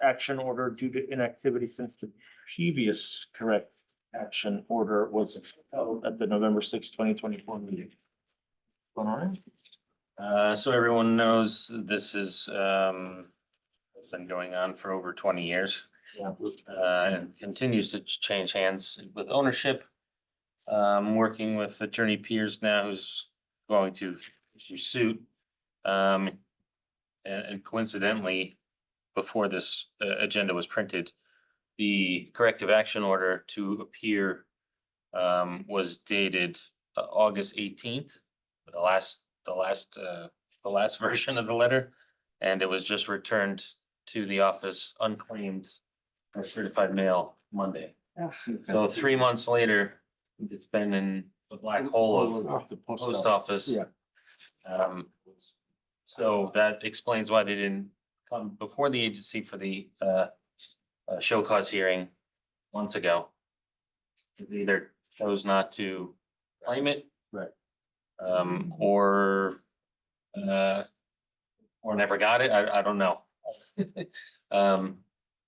action order due to inactivity since the previous correct action order was held at the November 6, 2024 meeting. Going on? So everyone knows this is, it's been going on for over 20 years. Yeah. And continues to change hands with ownership. Working with Attorney Pierce now, who's going to issue suit. And coincidentally, before this agenda was printed, the corrective action order to appear was dated August 18th, the last version of the letter, and it was just returned to the office unclaimed or certified mail Monday. So 3 months later, it's been in the black hole of the post office. Yeah. So that explains why they didn't come before the agency for the show cause hearing months ago. They either chose not to claim it. Right. Or never got it. I don't know.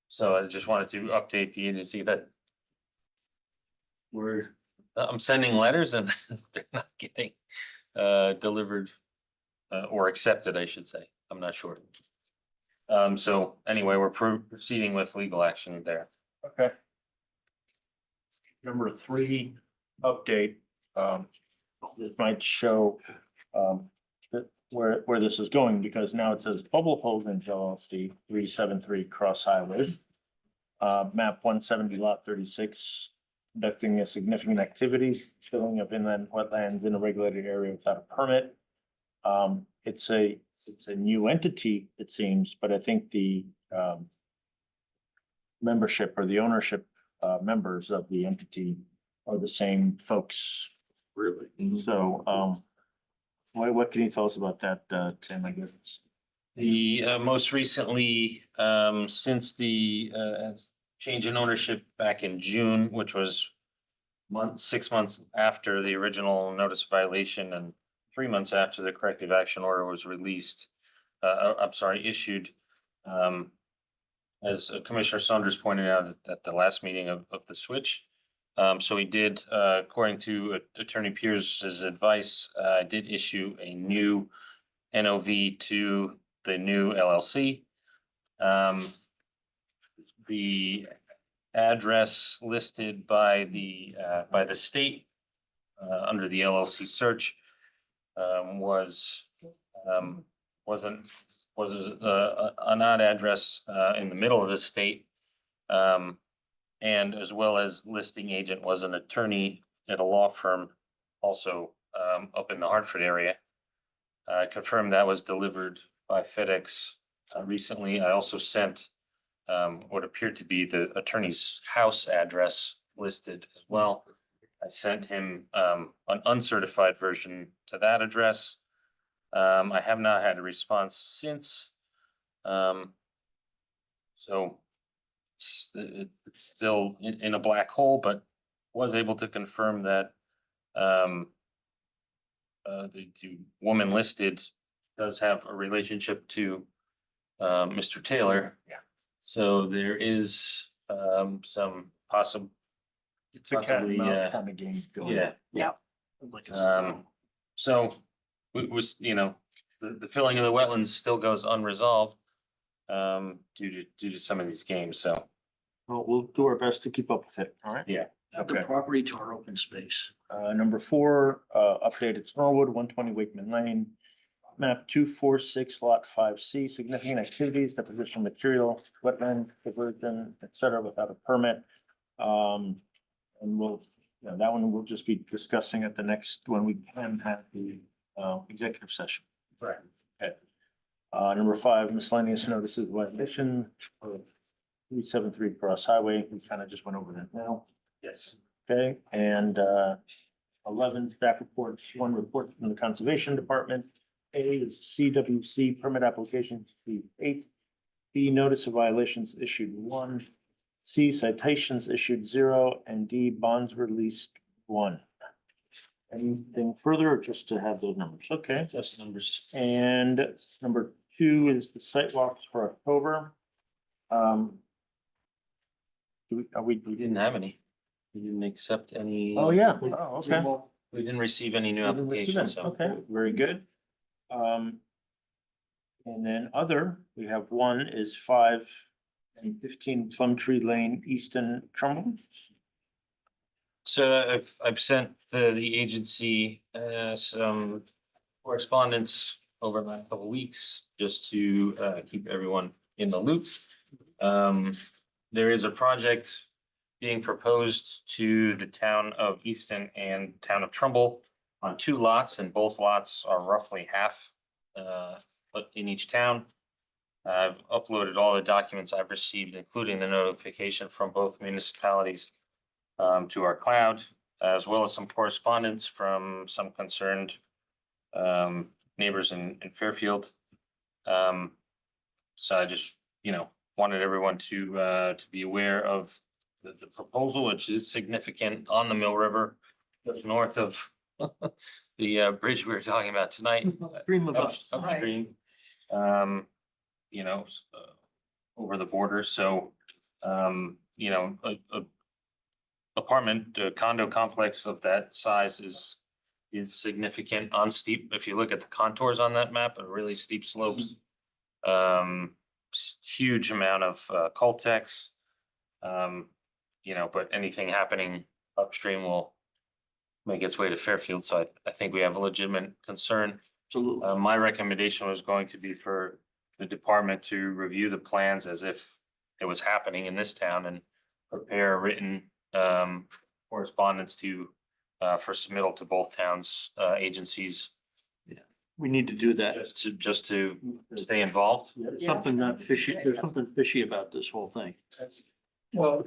So I just wanted to update the agency that I'm sending letters and they're not getting delivered or accepted, I should say. I'm not sure. So anyway, we're proceeding with legal action there. Okay. Number 3, update. This might show where this is going, because now it says Bubble Holdings LLC, 373 Cross Highway. Map 170 lot 36, conducting a significant activity, filling of inland wetlands in a regulated area without a permit. It's a new entity, it seems, but I think the membership or the ownership members of the entity are the same folks. Really? So, what can you tell us about that, Tim, I guess? The most recently, since the change in ownership back in June, which was 6 months after the original notice of violation and 3 months after the corrective action order was issued. As Commissioner Saunders pointed out at the last meeting of the switch. So he did, according to Attorney Pierce's advice, did issue a new NOV to the new LLC. The address listed by the state under the LLC search was an odd address in the middle of the state. And as well as listing agent was an attorney at a law firm also up in the Hartford area. confirmed that was delivered by FedEx recently. I also sent what appeared to be the attorney's house address listed as well. I sent him an uncertified version to that address. I have not had a response since. So it's still in a black hole, but was able to confirm that the woman listed does have a relationship to Mr. Taylor. Yeah. So there is some possible. It's a cat and Possibly, mouse yeah. kind of game. going Yeah. on. Like a- So we was, the filling of the wetlands still goes unresolved due to some of these games. So, Well, we'll do our best to keep up with it, all right? yeah. The Okay. property to our open space. Number 4, updated Smallwood, 120 Wakeman Lane. Map 246, lot 5C, significant activities, deposition material, wetland diversion, et cetera, without a permit. And we'll, that one we'll just be discussing at the next, when we can have the executive session. Right. Okay. Number 5, miscellaneous notices of violation for 373 Cross Highway. We kind of just went over that now. Yes. Okay, and 11, staff reports, 1 report from the Conservation Department. A is CWC permit application, C8. B, notice of violations issued 1. C, citations issued 0, and D, bonds released 1. Anything further, or just to have those numbers? Okay. Just numbers. And number 2 is the site walks for October. We Didn't have any. We didn't accept any. Oh, yeah. Oh, okay. We didn't receive any new We didn't receive applications, any. so. Okay, very good. And then other, we have 1 is 5 and 15 Plum Tree Lane, Easton, Trumbull. So I've sent the agency some correspondence over the last couple of weeks, just to keep everyone in the loop. There is a project being proposed to the town of Easton and town of Trumbull on 2 lots, and both lots are roughly half in each town. I've uploaded all the documents I've received, including the notification from both municipalities to our cloud, as well as some correspondence from some concerned neighbors in Fairfield. So I just, wanted everyone to be aware of the proposal, which is significant on the Mill River, just north of the bridge we were talking about tonight. Upstream of us. Upstream, over the border. So, a apartment condo complex of that size is significant on steep. If you look at the contours on that map, really steep slopes. Huge amount of cul-de-sacs. But anything happening upstream will make its way to Fairfield. So I think we have a legitimate concern. Absolutely. My recommendation was going to be for the department to review the plans as if it was happening in this town and prepare a written correspondence for submittal to both towns, agencies, We need to do that. just to stay involved. There's something not fishy, there's something fishy about this whole thing. Well,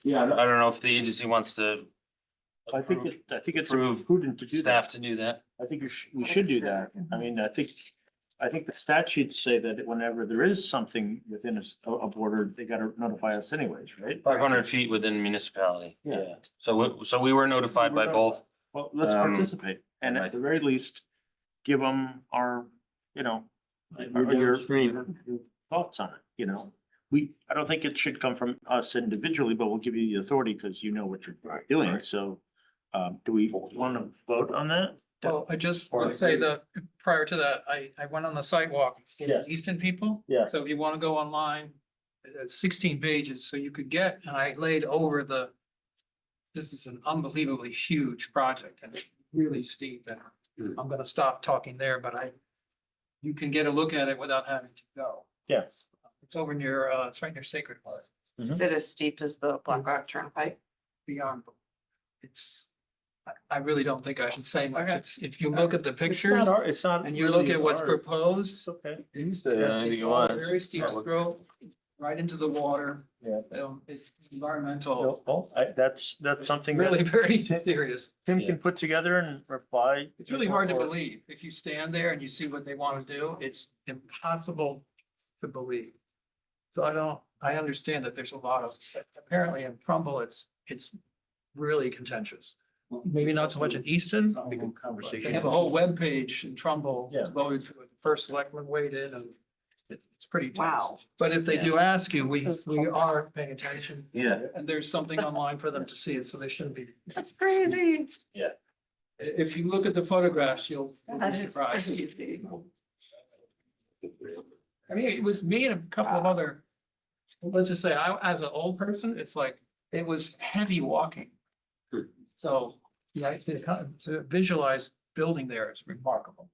Yeah, I don't know if the agency wants to I think it's Approve prudent to do staff that. to do that. I think we should do that. I mean, I think the statutes say that whenever there is something within a border, they gotta notify us anyways, right? 500 feet within municipality. Yeah. Yeah. So we were notified by both. Well, let's participate, and at the very least, give them our, your thoughts on it, I don't think it should come from us individually, but we'll give you the authority because you know what you're doing, so. Do we want to vote on that? well, I just want to say that prior to that, I went on the sidewalk for Yeah. the Easton people. Yeah. So if you want to go online, it's 16 pages, so you could get, and I laid over this is an unbelievably huge project and really steep, and I'm gonna stop talking there, but you can get a look at it without having to go. Yeah. It's over near, it's right near Sacred Heart, Is it as steep as the Black Rock Turnpike? beyond. It's, I really don't think I should say much. Okay. It's, if you look at the It's pictures not, it's not. and you look really at what's ours. proposed, It's okay. it's anything you want. very steep growth, right into the water. Yeah. It's environmental, No, well, that's something that really very serious. Tim can put together and reply. It's really hard to believe. If you stand there and you see what they want to do, it's impossible to believe. So I understand that there's a lot of, apparently in Trumbull, it's really contentious. Maybe not so much in Easton. They have a whole webpage in Trumbull Yeah. devoted to it. The first selectman weighed in and it's pretty tense. Wow. But if they do ask you, we are paying attention. Yeah. And there's something online for them to see it, so they shouldn't be. That's crazy. If you look at the photographs, you'll That be is surprised. crazy. I mean, it was me and a couple of other, let's just say, as an old person, it's like, it was heavy walking. So, yeah, to visualize building there is remarkable.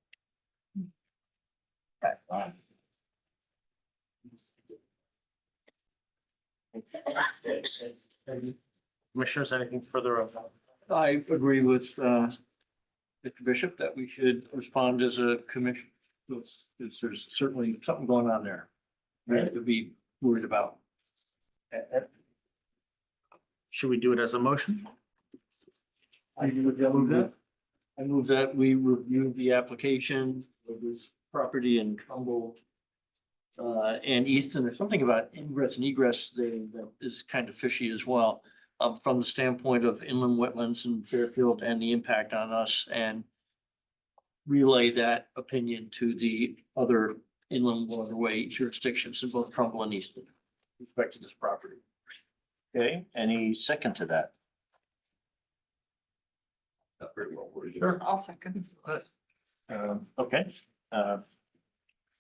Commissioners, anything further on that? I agree with Mr. Bishop that we should respond as a commission. Because there's certainly something going on there. Right, to be worried about. Should we do it as a motion? I move that we review the application of this property in Trumbull. And Easton, there's something about ingress and egress there that is kind of fishy as well. From the standpoint of inland wetlands in Fairfield and the impact on us, and relay that opinion to the other inland waterway jurisdictions in both Trumbull and Easton with respect to this property. Okay, any second to that? Not very well worded. Sure. I'll second. Okay.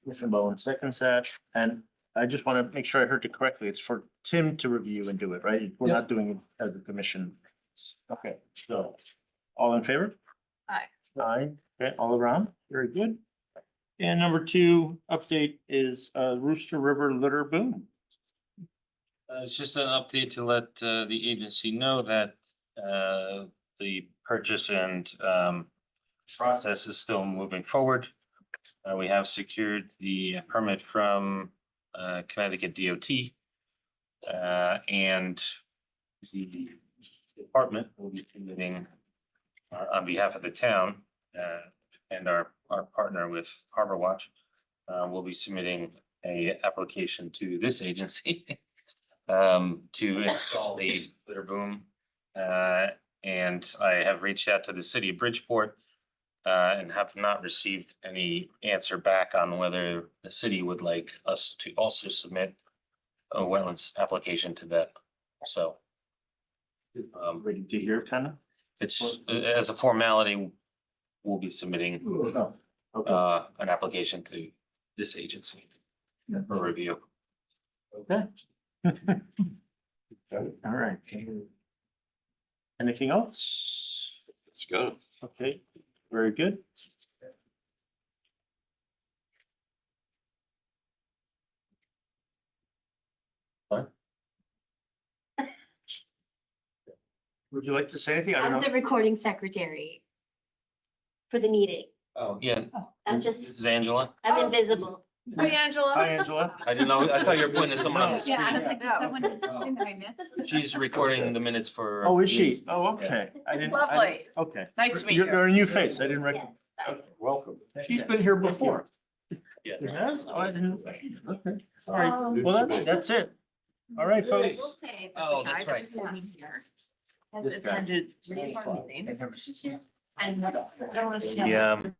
Commissioner Bowen seconds that, and I just want to make sure I heard it correctly. It's for Tim to review and do it, right? We're not doing it as a commission. Okay, so all in favor? Aye. Aye, okay, all around, very good. And number 2 update is Rooster River litter boom. It's just an update to let the agency know that the purchase and process is still moving forward. We have secured the permit from Connecticut DOT. And the department will be submitting on behalf of the town and our partner with Harbor Watch. Will be submitting a application to this agency to install the litter boom. And I have reached out to the city of Bridgeport and have not received any answer back on whether the city would like us to also submit a wetlands application to that. So Ready to hear, Tana? it's as a formality, we'll be submitting an application to this agency for review. Okay. All right. Anything else? Let's go. Okay, very good. Would you like to say anything? I don't I'm know. the recording secretary for the meeting. Oh, yeah. I'm This just, is Angela. I'm invisible. Hi, Angela. Hi, Angela. I didn't know, I thought you were pointing to someone on the Yeah, I screen. was like, did someone do something that I missed? She's recording the minutes for. Oh, is she? Oh, okay. I didn't. Lovely. Okay. Nice to meet You're you. you're a new face. I didn't recognize. Yes, sorry. Welcome. She's been here before. Yeah. Yes, oh, I didn't. Okay, all right. Well, that's it. All right, I will folks. say that Oh, the guy that's that right. was sitting here has This guy. attended many of our meetings. And I don't want to tell Yeah. you,